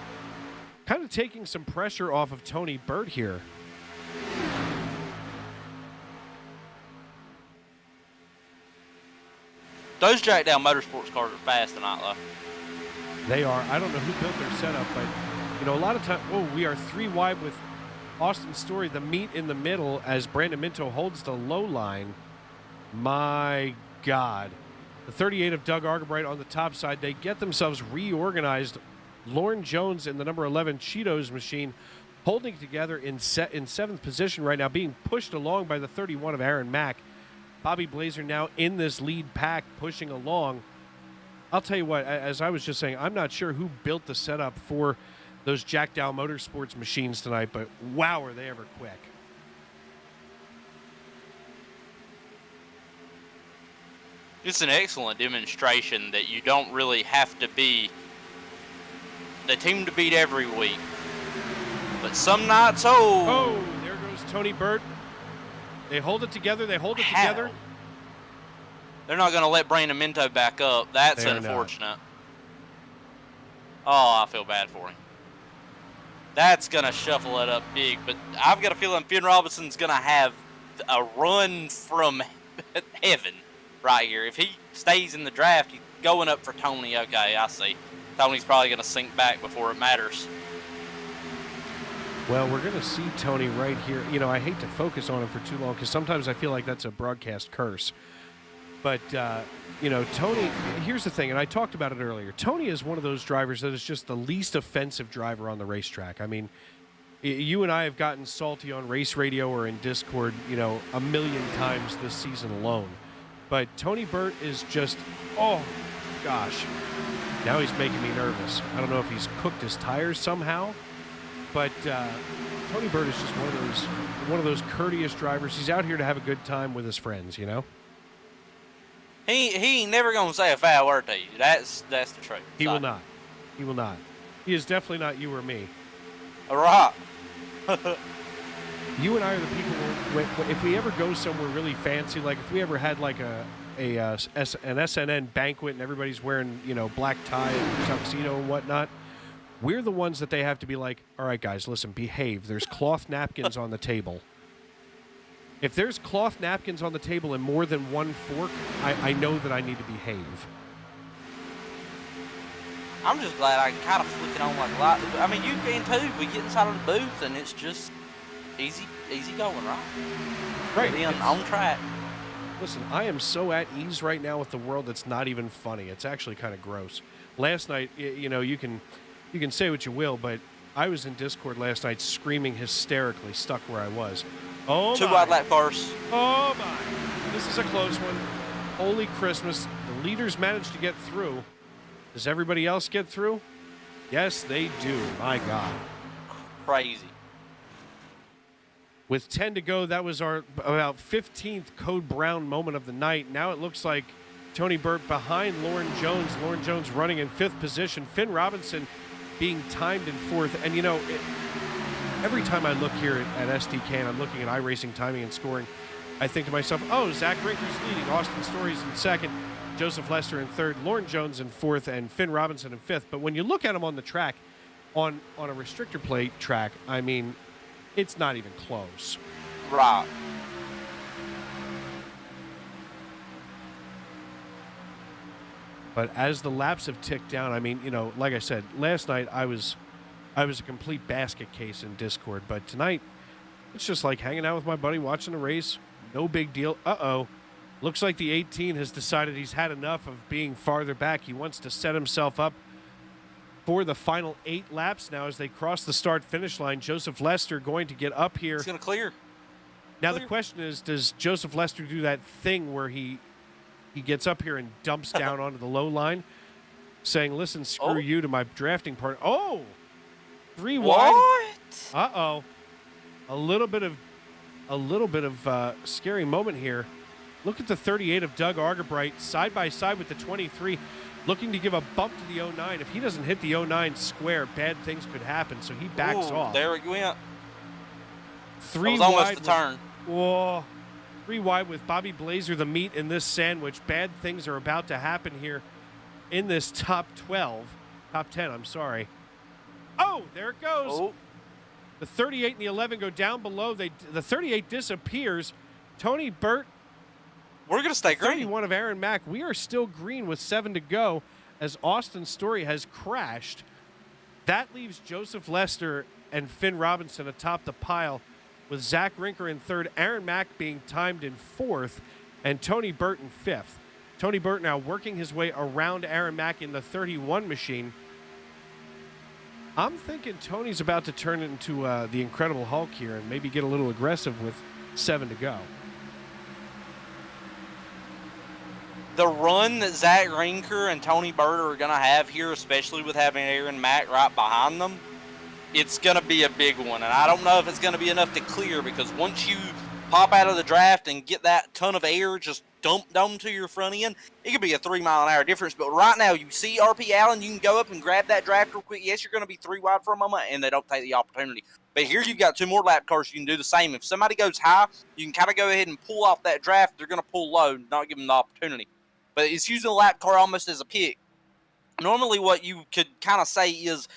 kind of taking some pressure off of Tony Burt here. Those Jackdown Motorsports cars are fast tonight, though. They are. I don't know who built their setup, but you know, a lot of time. Oh, we are 3 wide with Austin Story, the meat in the middle, as Brandon Minto holds the low line. My God. The 38 of Doug Argabright on the top side. They get themselves reorganized. Lauren Jones in the number 11 Cheetos machine holding together in 7th position right now, being pushed along by the 31 of Aaron Mack. Bobby Blazer now in this lead pack, pushing along. I'll tell you what, as I was just saying, I'm not sure who built the setup for those Jackdown Motorsports machines tonight, but wow, are they ever quick. It's an excellent demonstration that you don't really have to be the team to beat every week. But some nights, Oh, there goes Tony Burt. They hold it together. They hold it together. They're not going to let Brandon Minto back up. That's unfortunate. Oh, I feel bad for him. That's going to shuffle it up big, but I've got a feeling Finn Robinson's going to have a run from heaven right here. If he stays in the draft, he's going up for Tony. Okay, I see. Tony's probably going to sink back before it matters. Well, we're going to see Tony right here. You know, I hate to focus on him for too long because sometimes I feel like that's a broadcast curse. But, you know, Tony, here's the thing, and I talked about it earlier. Tony is one of those drivers that is just the least offensive driver on the racetrack. I mean, you and I have gotten salty on race radio or in Discord, you know, a million times this season alone. But Tony Burt is just, oh, gosh. Now he's making me nervous. I don't know if he's cooked his tires somehow, but Tony Burt is just one of those courteous drivers. He's out here to have a good time with his friends, you know? He ain't never gonna say a foul word to you. That's the truth. He will not. He will not. He is definitely not you or me. All right. You and I are the people. If we ever go somewhere really fancy, like if we ever had like an SNN banquet and everybody's wearing, you know, black tie and tuxedo and whatnot, we're the ones that they have to be like, all right, guys, listen, behave. There's cloth napkins on the table. If there's cloth napkins on the table and more than one fork, I know that I need to behave. I'm just glad I can kind of flick it on like a light. I mean, you can too. We get inside of the booth and it's just easy going, right? Right. Then on track. Listen, I am so at ease right now with the world that's not even funny. It's actually kind of gross. Last night, you know, you can say what you will, but I was in Discord last night screaming hysterically, stuck where I was. Oh, Two my. wide lap cars. Oh, my. This is a close one. Holy Christmas. The leaders managed to get through. Does everybody else get through? Yes, they do. My God. Crazy. With 10 to go, that was our about 15th Code Brown moment of the night. Now it looks like Tony Burt behind Lauren Jones. Lauren Jones running in 5th position. Finn Robinson being timed in 4th. And, you know, every time I look here at SDK and I'm looking at iRacing timing and scoring, I think to myself, oh, Zach Brinker's leading. Austin Story's in 2nd. Joseph Lester in 3rd. Lauren Jones in 4th. And Finn Robinson in 5th. But when you look at them on the track, on a restrictor plate track, I mean, it's not even close. Right. But as the laps have ticked down, I mean, you know, like I said, last night I was a complete basket case in Discord. But tonight, it's just like hanging out with my buddy, watching the race. No big deal. Uh-oh. Looks like the 18 has decided he's had enough of being farther back. He wants to set himself up for the final 8 laps now as they cross the start-finish line. Joseph Lester going to get up here. He's going to clear. Now the question is, does Joseph Lester do that thing where he gets up here and dumps down onto the low line, saying, "Listen, screw you" to my drafting partner? Oh, 3 wide. What? Uh-oh. A little bit of scary moment here. Look at the 38 of Doug Argabright side by side with the 23, looking to give a bump to the 09. If he doesn't hit the 09 square, bad things could happen. So he backs off. There it went. 3 that was almost wide the turn. Whoa. 3 wide with Bobby Blazer, the meat in this sandwich. Bad things are about to happen here in this top 10, I'm sorry. Oh, there it goes. Oh. The 38 and the 11 go down below. The 38 disappears. Tony Burt. We're going to stay green. 31 of Aaron Mack. We are still green with 7 to go as Austin Story has crashed. That leaves Joseph Lester and Finn Robinson atop the pile with Zach Rinker in 3rd, Aaron Mack being timed in 4th, and Tony Burt in 5th. Tony Burt now working his way around Aaron Mack in the 31 machine. I'm thinking Tony's about to turn into the Incredible Hulk here and maybe get a little aggressive with 7 to go. The run that Zach Rinker and Tony Burt are going to have here, especially with having Aaron Mack right behind them, it's going to be a big one. And I don't know if it's going to be enough to clear, because once you pop out of the draft and get that ton of air just dumped onto your front end, it could be a 3-mile-an-hour difference. But right now, you see RP Allen, you can go up and grab that draft real quick. Yes, you're going to be 3 wide for a moment, and they don't take the opportunity. But here you've got 2 more lap cars. You can do the same. If somebody goes high, you can kind of go ahead and pull off that draft. They're going to pull low, not give them the opportunity. But it's using a lap car almost as a pick. Normally what you could kind of say is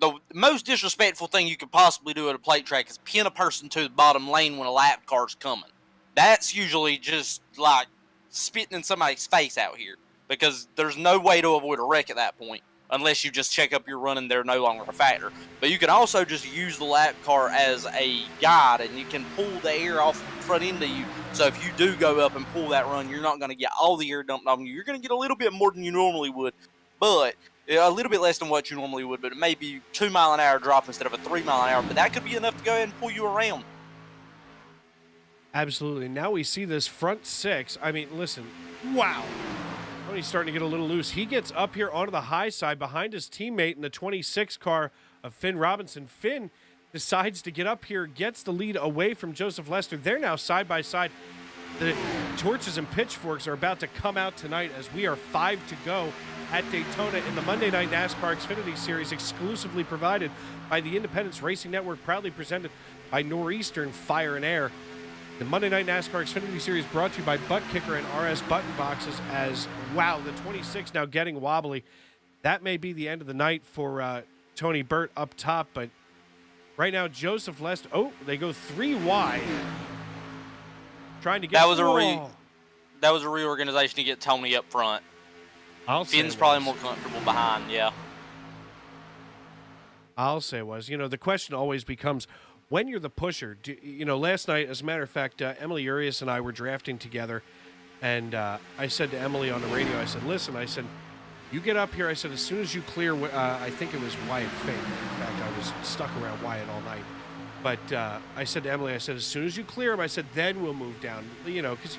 the most disrespectful thing you could possibly do at a plate track is pin a person to the bottom lane when a lap car's coming. That's usually just like spitting in somebody's face out here, because there's no way to avoid a wreck at that point unless you just check up your run and they're no longer a factor. But you can also just use the lap car as a guide, and you can pull the air off front end of you. So if you do go up and pull that run, you're not going to get all the air dumped on you. You're going to get a little bit more than you normally would, but a little bit less than what you normally would. But it may be 2-mile-an-hour drop instead of a 3-mile-an-hour. But that could be enough to go ahead and pull you around. Absolutely. Now we see this front 6. I mean, listen, wow. Tony's starting to get a little loose. He gets up here onto the high side behind his teammate in the 26 car of Finn Robinson. Finn decides to get up here, gets the lead away from Joseph Lester. They're now side by side. The torches and pitchforks are about to come out tonight as we are 5 to go at Daytona in the Monday Night NASCAR Xfinity Series, exclusively provided by the Independence Racing Network, proudly presented by Northeastern Fire and Air. The Monday Night NASCAR Xfinity Series brought to you by Butt Kicker and RS Button Boxes. As, wow, the 26 now getting wobbly. That may be the end of the night for Tony Burt up top, but right now Joseph Lester, they go 3 wide. Trying to get... That was a reorganization to get Tony up front. Finn's probably more comfortable behind, yeah. I'll say it was. The question always becomes, when you're the pusher, last night, as a matter of fact, Emily Urias and I were drafting together, and I said to Emily on the radio, I said, listen, I said, you get up here, I said, as soon as you clear, I think it was Wyatt Fink. In fact, I was stuck around Wyatt all night. But I said to Emily, I said, as soon as you clear him, I said, then we'll move down. Because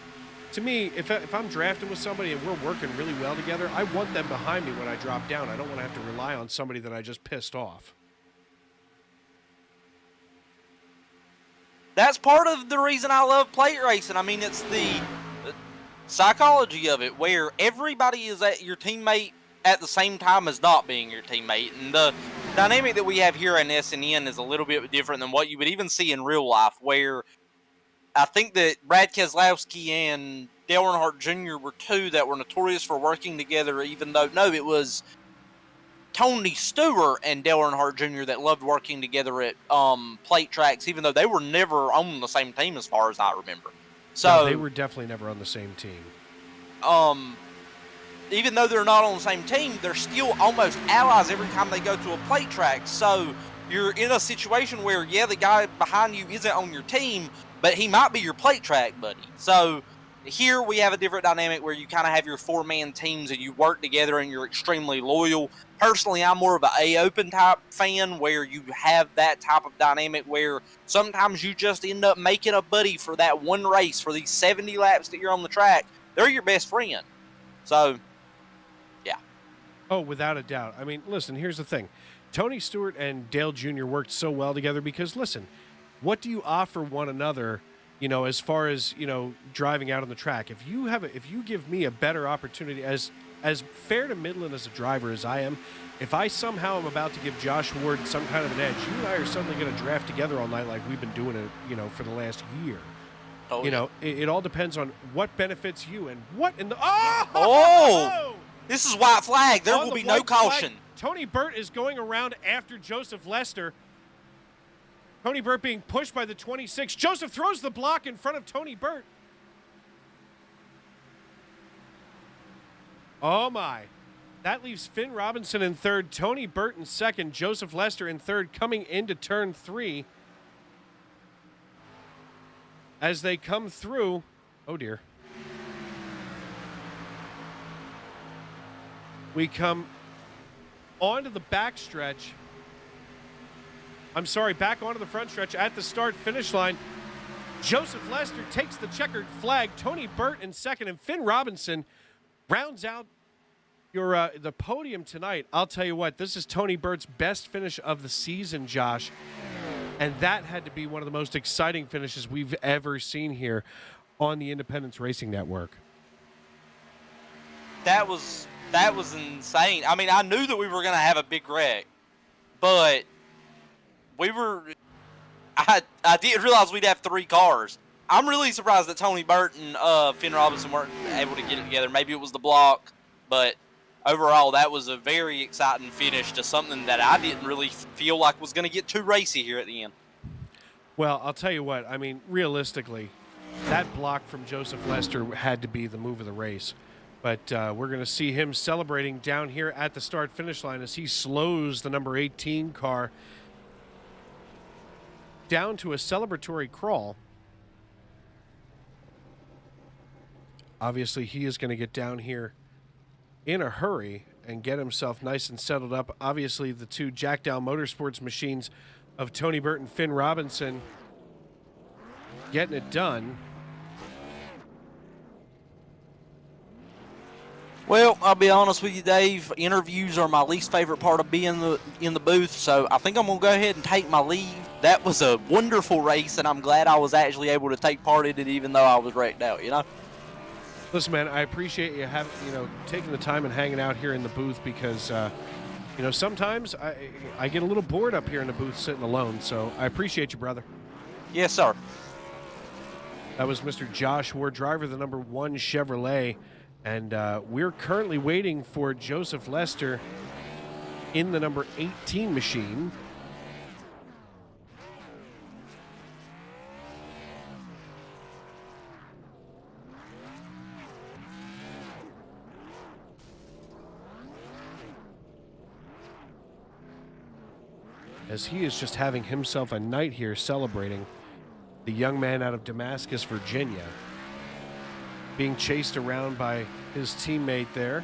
to me, if I'm drafting with somebody and we're working really well together, I want them behind me when I drop down. I don't want to have to rely on somebody that I just pissed off. That's part of the reason I love plate racing. I mean, it's the psychology of it, where everybody is at your teammate at the same time as not being your teammate. And the dynamic that we have here in SNN is a little bit different than what you would even see in real life, where I think that Brad Keselowski and Dale Earnhardt Jr. were 2 that were notorious for working together, even though, no, it was Tony Stewart and Dale Earnhardt Jr. that loved working together at plate tracks, even though they were never on the same team as far as I remember. So no, they were definitely never on the same team. Even though they're not on the same team, they're still almost allies every time they go to a plate track. So you're in a situation where, yeah, the guy behind you isn't on your team, but he might be your plate track buddy. So Here we have a different dynamic where you kind of have your 4-man teams and you work together and you're extremely loyal. Personally, I'm more of a open type fan where you have that type of dynamic where sometimes you just end up making a buddy for that one race, for these 70 laps that you're on the track. They're your best friend. So, yeah. Oh, without a doubt. I mean, listen, here's the thing. Tony Stewart and Dale Jr. worked so well together because, listen, what do you offer one another, you know, as far as, you know, driving out on the track? If you give me a better opportunity, as fair to Midland as a driver as I am, if I somehow am about to give Josh Ward some kind of an edge, you and I are suddenly going to draft together all night like we've been doing it, you know, for the last year. Oh, you know, it all depends on what benefits you and what in the This is white flag. There will be no caution. Flag, Tony Burt is going around after Joseph Lester. Tony Burt being pushed by the 26. Joseph throws the block in front of Tony Burt. Oh, my. That leaves Finn Robinson in third, Tony Burt in second, Joseph Lester in third, coming into turn 3. As they come through, oh, dear. We come onto the back stretch. I'm sorry, back onto the front stretch at the start-finish line. Joseph Lester takes the checkered flag. Tony Burt in second, and Finn Robinson rounds out your the podium tonight. I'll tell you what, this is Tony Burt's best finish of the season, Josh. And that had to be one of the most exciting finishes we've ever seen here on the Independence Racing Network. That was insane. I mean, I knew that we were going to have a big wreck, but I didn't realize we'd have 3 cars. I'm really surprised that Tony Burt and Finn Robinson weren't able to get it together. Maybe it was the block, but overall, that was a very exciting finish to something that I didn't really feel like was going to get too racy here at the end. Well, I'll tell you what. I mean, realistically, that block from Joseph Lester had to be the move of the race. But we're going to see him celebrating down here at the start-finish line as he slows the number 18 car down to a celebratory crawl. Obviously, he is going to get down here in a hurry and get himself nice and settled up. Obviously, the two Jack Dow Motorsports machines of Tony Burt and Finn Robinson getting it done. Well, I'll be honest with you, Dave. Interviews are my least favorite part of being in the booth, so I think I'm going to go ahead and take my leave. That was a wonderful race, and I'm glad I was actually able to take part in it, even though I was wrecked out, you know? Listen, man, I appreciate you taking the time and hanging out here in the booth because, sometimes I get a little bored up here in the booth sitting alone, so I appreciate you, brother. Yes, sir. That was Mr. Josh Ward, driver of the number 1 Chevrolet. And we're currently waiting for Joseph Lester in the number 18 machine. As he is just having himself a night here celebrating the young man out of Damascus, Virginia, being chased around by his teammate there.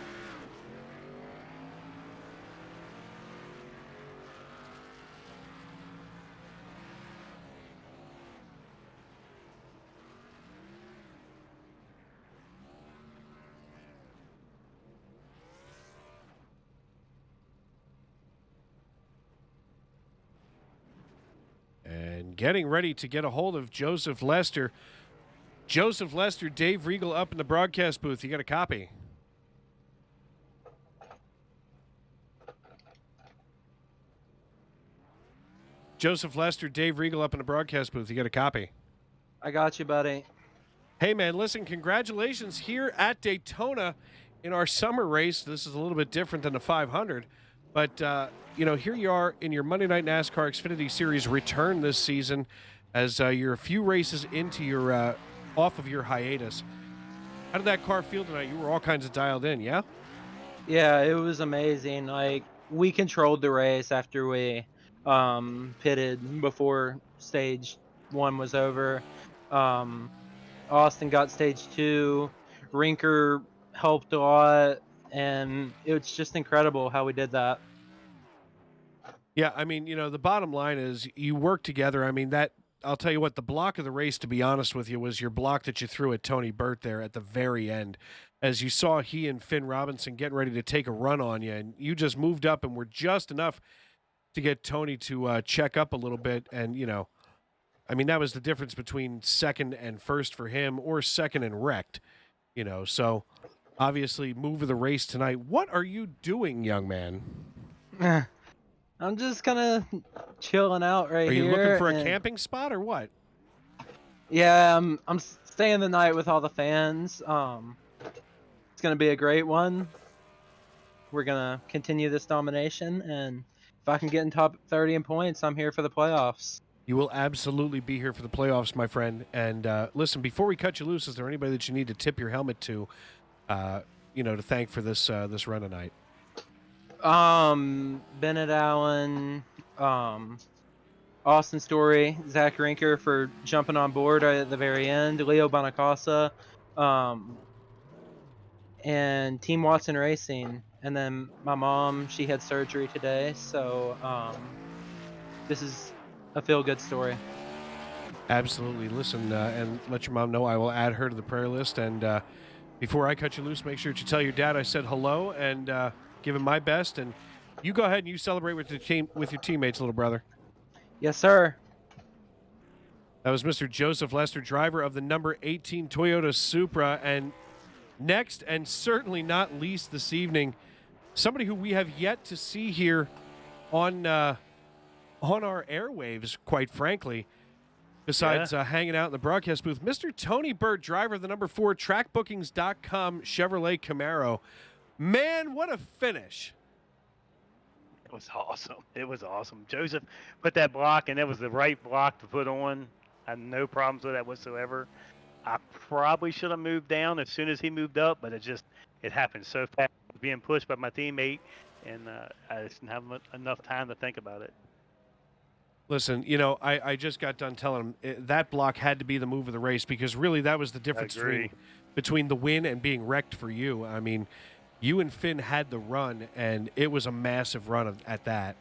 And getting ready to get a hold of Joseph Lester. Joseph Lester, Dave Regal up in the broadcast booth. You got a copy? Joseph Lester, Dave Regal up in the broadcast booth. You got a copy? I got you, buddy. Hey, man, listen, congratulations here at Daytona in our summer race. This is a little bit different than the 500. But, here you are in your Monday Night NASCAR Xfinity Series return this season as you're a few races into your off of your hiatus. How did that car feel tonight? You were all kinds of dialed in, yeah? Yeah, it was amazing. Like, we controlled the race after we pitted before stage 1 was over. Austin got stage 2. Rinker helped a lot, and it's just incredible how we did that. Yeah, I mean, the bottom line is you work together. I mean, I'll tell you what, the block of the race, to be honest with you, was your block that you threw at Tony Burt there at the very end. As you saw he and Finn Robinson getting ready to take a run on you, and you just moved up and were just enough to get Tony to check up a little bit. And, I mean, that was the difference between second and first for him or second and wrecked, So obviously, move of the race tonight. What are you doing, young man? I'm just kind of chilling out right Are here. you looking for a and- camping spot or what? Yeah, I'm staying the night with all the fans. It's gonna be a great one. We're gonna continue this domination, and if I can get in top 30 in points, I'm here for the playoffs. You will absolutely be here for the playoffs, my friend. And listen, before we cut you loose, is there anybody that you need to tip your helmet to, to thank for this run tonight? Bennett Allen, Austin Story, Zach Rinker for jumping on board at the very end, Leo Bonacasa, and Team Watson Racing. And then my mom, she had surgery today, so this is a feel-good story. Absolutely. Listen, and let your mom know I will add her to the prayer list. And before I cut you loose, make sure that you tell your dad I said hello and give him my best. And you go ahead and you celebrate with your teammates, little brother. Yes, sir. That was Mr. Joseph Lester, driver of the number 18 Toyota Supra. And next, and certainly not least this evening, somebody who we have yet to see here on our airwaves, quite frankly, besides hanging out in the broadcast booth, Mr. Tony Burt, driver of the number 4 trackbookings.com Chevrolet Camaro. Man, what a finish. It was awesome. It was awesome. Joseph put that block, and it was the right block to put on. I had no problems with that whatsoever. I probably should have moved down as soon as he moved up, but it happened so fast. I was being pushed by my teammate, and I just didn't have enough time to think about it. Listen, I just got done telling him that block had to be the move of the race because really that was the difference between the win and being wrecked for you. I mean, you and Finn had the run, and it was a massive run at that.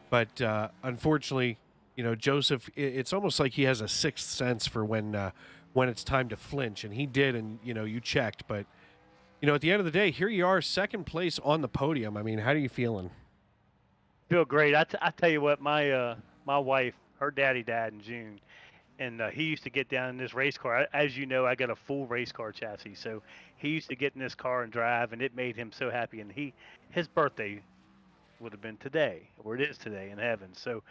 But unfortunately, Joseph, it's almost like he has a sixth sense for when it's time to flinch, and he did, and, you checked. But, at the end of the day, here you are, second place on the podium. I mean, how are you feeling? Feel great. I tell you what, my wife, her daddy died in June, and he used to get down in this race car. As you know, I got a full race car chassis, so he used to get in this car and drive, and it made him so happy. And his birthday would have been today, or it is today in heaven. So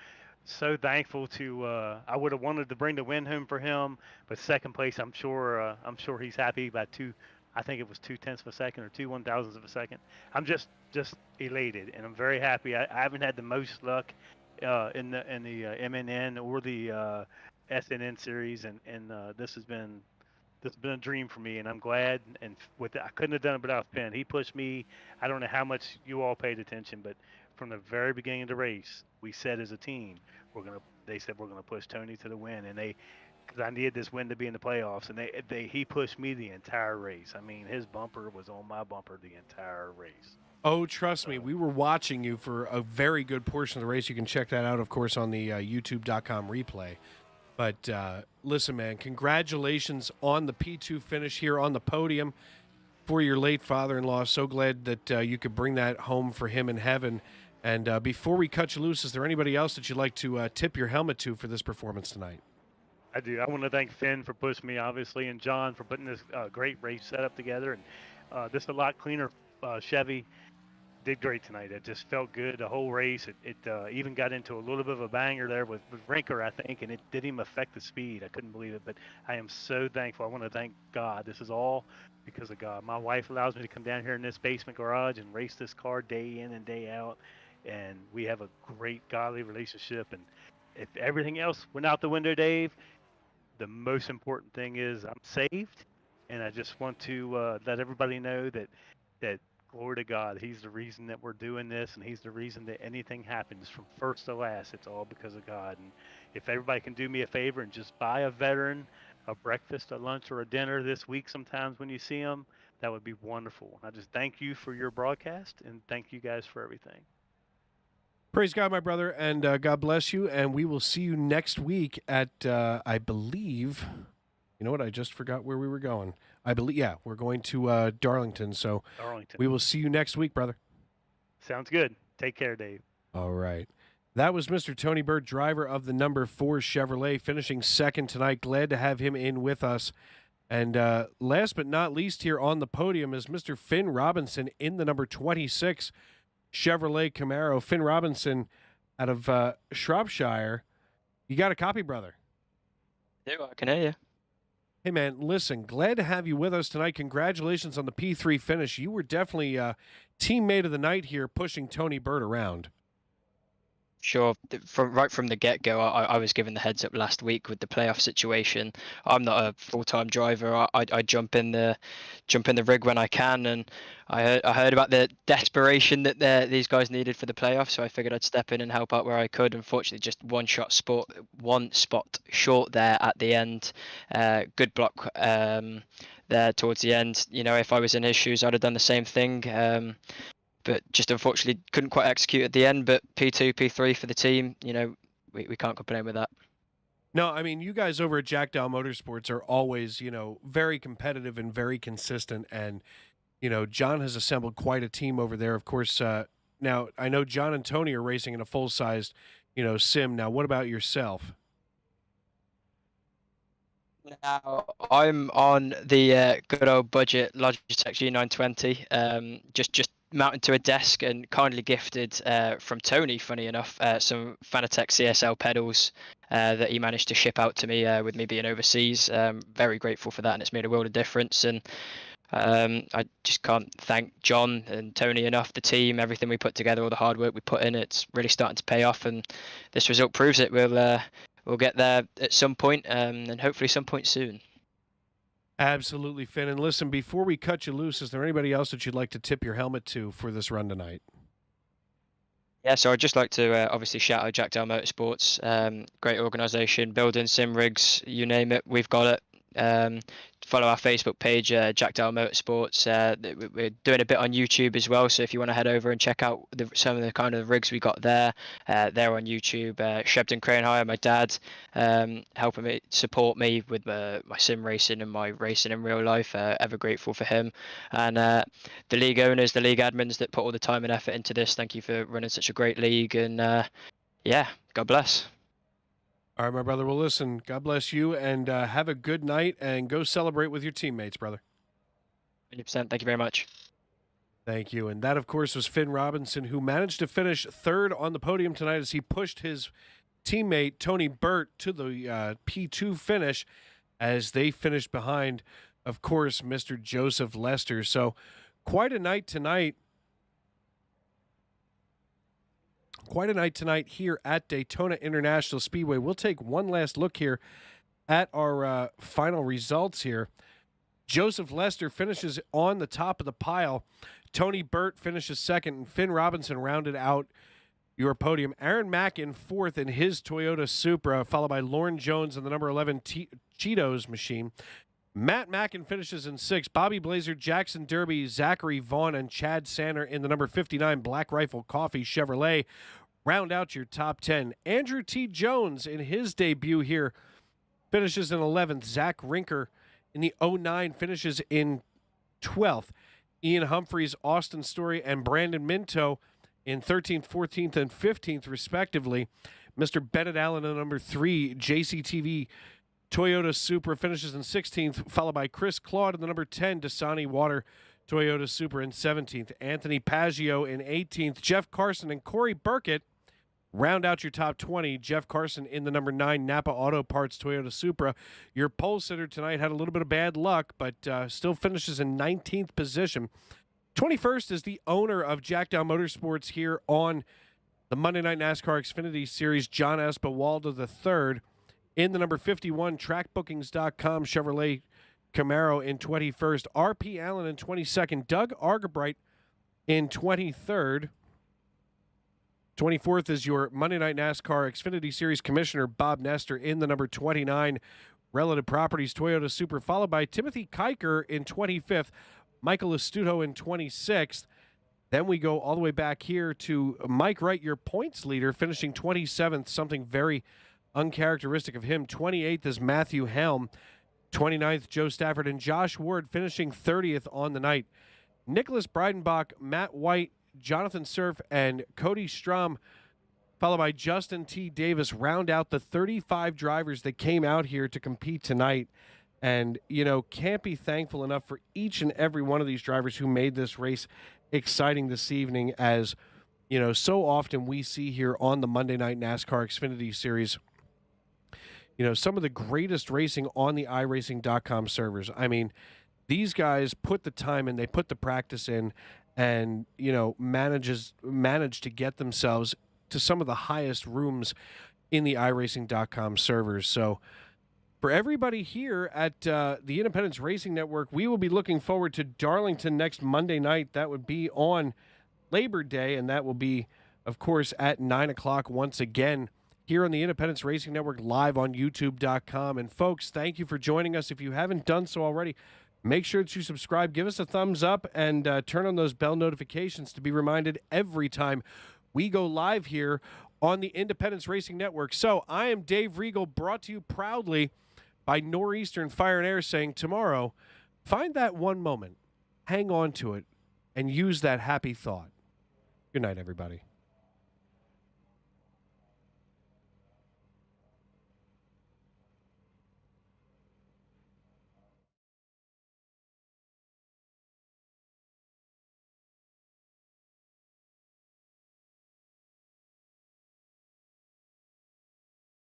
thankful to. I would have wanted to bring the win home for him, but second place, I'm sure he's happy by two. I think it was 0.2 of a second or 2/1000 of a second. I'm just elated, and I'm very happy. I haven't had the most luck in the MNN or the SNN series, and this has been a dream for me, and I'm glad. And I couldn't have done it without Finn. He pushed me. I don't know how much you all paid attention, but from the very beginning of the race, we said as a team, they said we're gonna push Tony to the win, and because I needed this win to be in the playoffs, and he pushed me the entire race. I mean, his bumper was on my bumper the entire race. Oh, trust me, we were watching you for a very good portion of the race. You can check that out, of course, on the YouTube.com replay. But listen, man, congratulations on the P2 finish here on the podium for your late father-in-law. So glad that you could bring that home for him in heaven. And before we cut you loose, is there anybody else that you'd like to tip your helmet to for this performance tonight? I do. I want to thank Finn for pushing me, obviously, and John for putting this great race setup together. And this is a lot cleaner Chevy. Did great tonight. It just felt good the whole race. It even got into a little bit of a banger there with Rinker, I think, and it didn't even affect the speed. I couldn't believe it, but I am so thankful. I want to thank God. This is all because of God. My wife allows me to come down here in this basement garage and race this car day in and day out, and we have a great godly relationship. And if everything else went out the window, Dave, the most important thing is I'm saved, and I just want to let everybody know that glory to God, he's the reason that we're doing this, and he's the reason that anything happens from first to last. It's all because of God. And if everybody can do me a favor and just buy a veteran a breakfast, a lunch, or a dinner this week sometimes when you see them, that would be wonderful. I just thank you for your broadcast and thank you guys for everything. Praise God, my brother, and God bless you. And we will see you next week at, I believe, you know what? I just forgot where we were going. I believe, yeah, we're going to Darlington. So Darlington. we will see you next week, brother. Sounds good. Take care, Dave. All right. That was Mr. Tony Bird, driver of the number 4 Chevrolet, finishing second tonight. Glad to have him in with us. And last but not least here on the podium is Mr. Finn Robinson in the number 26 Chevrolet Camaro. Finn Robinson out of Shropshire. You got a copy, brother? Yeah, I can hear you. Hey, man, listen, glad to have you with us tonight. Congratulations on the P3 finish. You were definitely teammate of the night here, pushing Tony Bird around. Sure. Right from the get-go, I was given the heads up last week with the playoff situation. I'm not a full-time driver. I jump in the rig when I can, and I heard about the desperation that these guys needed for the playoffs, so I figured I'd step in and help out where I could. Unfortunately, just one spot short there at the end. Good block there towards the end. You know, if I was in his shoes, I'd have done the same thing. But just unfortunately couldn't quite execute at the end. But P2, P3 for the team, you know, we can't complain with that. No, I mean, you guys over at Jack Dow Motorsports are always, you know, very competitive and very consistent. And, you know, John has assembled quite a team over there. Of course, now I know John and Tony are racing in a full-sized, you know, sim. Now, what about yourself? Now, I'm on the good old budget Logitech G920, just mounted to a desk and kindly gifted from Tony, funny enough, some Fanatec CSL pedals that he managed to ship out to me with me being overseas. Very grateful for that, and it's made a world of difference. And I just can't thank John and Tony enough, the team, everything we put together, all the hard work we put in. It's really starting to pay off, and this result proves it. We'll get there at some point, and hopefully some point soon. Absolutely, Finn. And listen, before we cut you loose, is there anybody else that you'd like to tip your helmet to for this run tonight? Yeah, so I'd just like to obviously shout out Jack Dow Motorsports. Great organisation, building sim rigs, you name it, we've got it. Follow our Facebook page, Jack Dow Motorsports. We're doing a bit on YouTube as well, so if you want to head over and check out some of the kind of rigs we got there, they're on YouTube. Shebden Cranehire, my dad, helping me support me with my sim racing and my racing in real life. Ever grateful for him. And the league owners, the league admins that put all the time and effort into this, thank you for running such a great league. And yeah, God bless. All right, my brother. Well, listen, God bless you, and have a good night, and go celebrate with your teammates, brother. 100%. Thank you very much. Thank you. And that, of course, was Finn Robinson, who managed to finish third on the podium tonight as he pushed his teammate, Tony Burt, to the P2 finish as they finished behind, of course, Mr. Joseph Lester. So quite a night tonight. Quite a night tonight here at Daytona International Speedway. We'll take one last look here at our final results here. Joseph Lester finishes on the top of the pile. Tony Burt finishes second, and Finn Robinson rounded out your podium. Aaron Mack in fourth in his Toyota Supra, followed by Lauren Jones in the number 11 Cheetos machine. Matt Mackin finishes in sixth. Bobby Blazer, Jackson Derby, Zachary Vaughn, and Chad Sanner in the number 59 Black Rifle Coffee Chevrolet round out your top 10. Andrew T. Jones in his debut here finishes in 11th. Zach Rinker in the 09 finishes in 12th. Ian Humphreys, Austin Story, and Brandon Minto in 13th, 14th, and 15th, respectively. Mr. Bennett Allen in number 3, JCTV Toyota Supra finishes in 16th, followed by Chris Claude in the number 10, Dasani Water Toyota Supra in 17th. Anthony Paggio in 18th. Jeff Carson and Corey Burkett round out your top 20. Jeff Carson in the number 9, Napa Auto Parts Toyota Supra. Your pole sitter tonight had a little bit of bad luck, but still finishes in 19th position. 21st is the owner of Jack Dow Motorsports here on the Monday Night NASCAR Xfinity Series, John Espawalda III. In the number 51, trackbookings.com Chevrolet Camaro in 21st. R.P. Allen in 22nd. Doug Argabright in 23rd. 24th is your Monday Night NASCAR Xfinity Series Commissioner Bob Nestor in the number 29 Relative Properties Toyota Super, followed by Timothy Kiker in 25th, Michael Astuto in 26th. Then we go all the way back here to Mike Wright, your points leader, finishing 27th, something very uncharacteristic of him. 28th is Matthew Helm. 29th, Joe Stafford, and Josh Ward finishing 30th on the night. Nicholas Breidenbach, Matt White, Jonathan Surf, and Cody Strum, followed by Justin T. Davis, round out the 35 drivers that came out here to compete tonight. And, you know, can't be thankful enough for each and every one of these drivers who made this race exciting this evening, as, you know, so often we see here on the Monday Night NASCAR Xfinity Series, you know, some of the greatest racing on the iRacing.com servers. I mean, these guys put the time in, they put the practice in, and, you know, manage to get themselves to some of the highest rooms in the iRacing.com servers. So for everybody here at the Independence Racing Network, we will be looking forward to Darlington next Monday night. That would be on Labor Day, and that will be, of course, at 9 o'clock once again here on the Independence Racing Network, live on YouTube.com. And folks, thank you for joining us. If you haven't done so already, make sure that you subscribe, give us a thumbs up, and turn on those bell notifications to be reminded every time we go live here on the Independence Racing Network. So I am Dave Regal, brought to you proudly by Northeastern Fire and Air, saying tomorrow, find that one moment, hang on to it, and use that happy thought. Good night, everybody.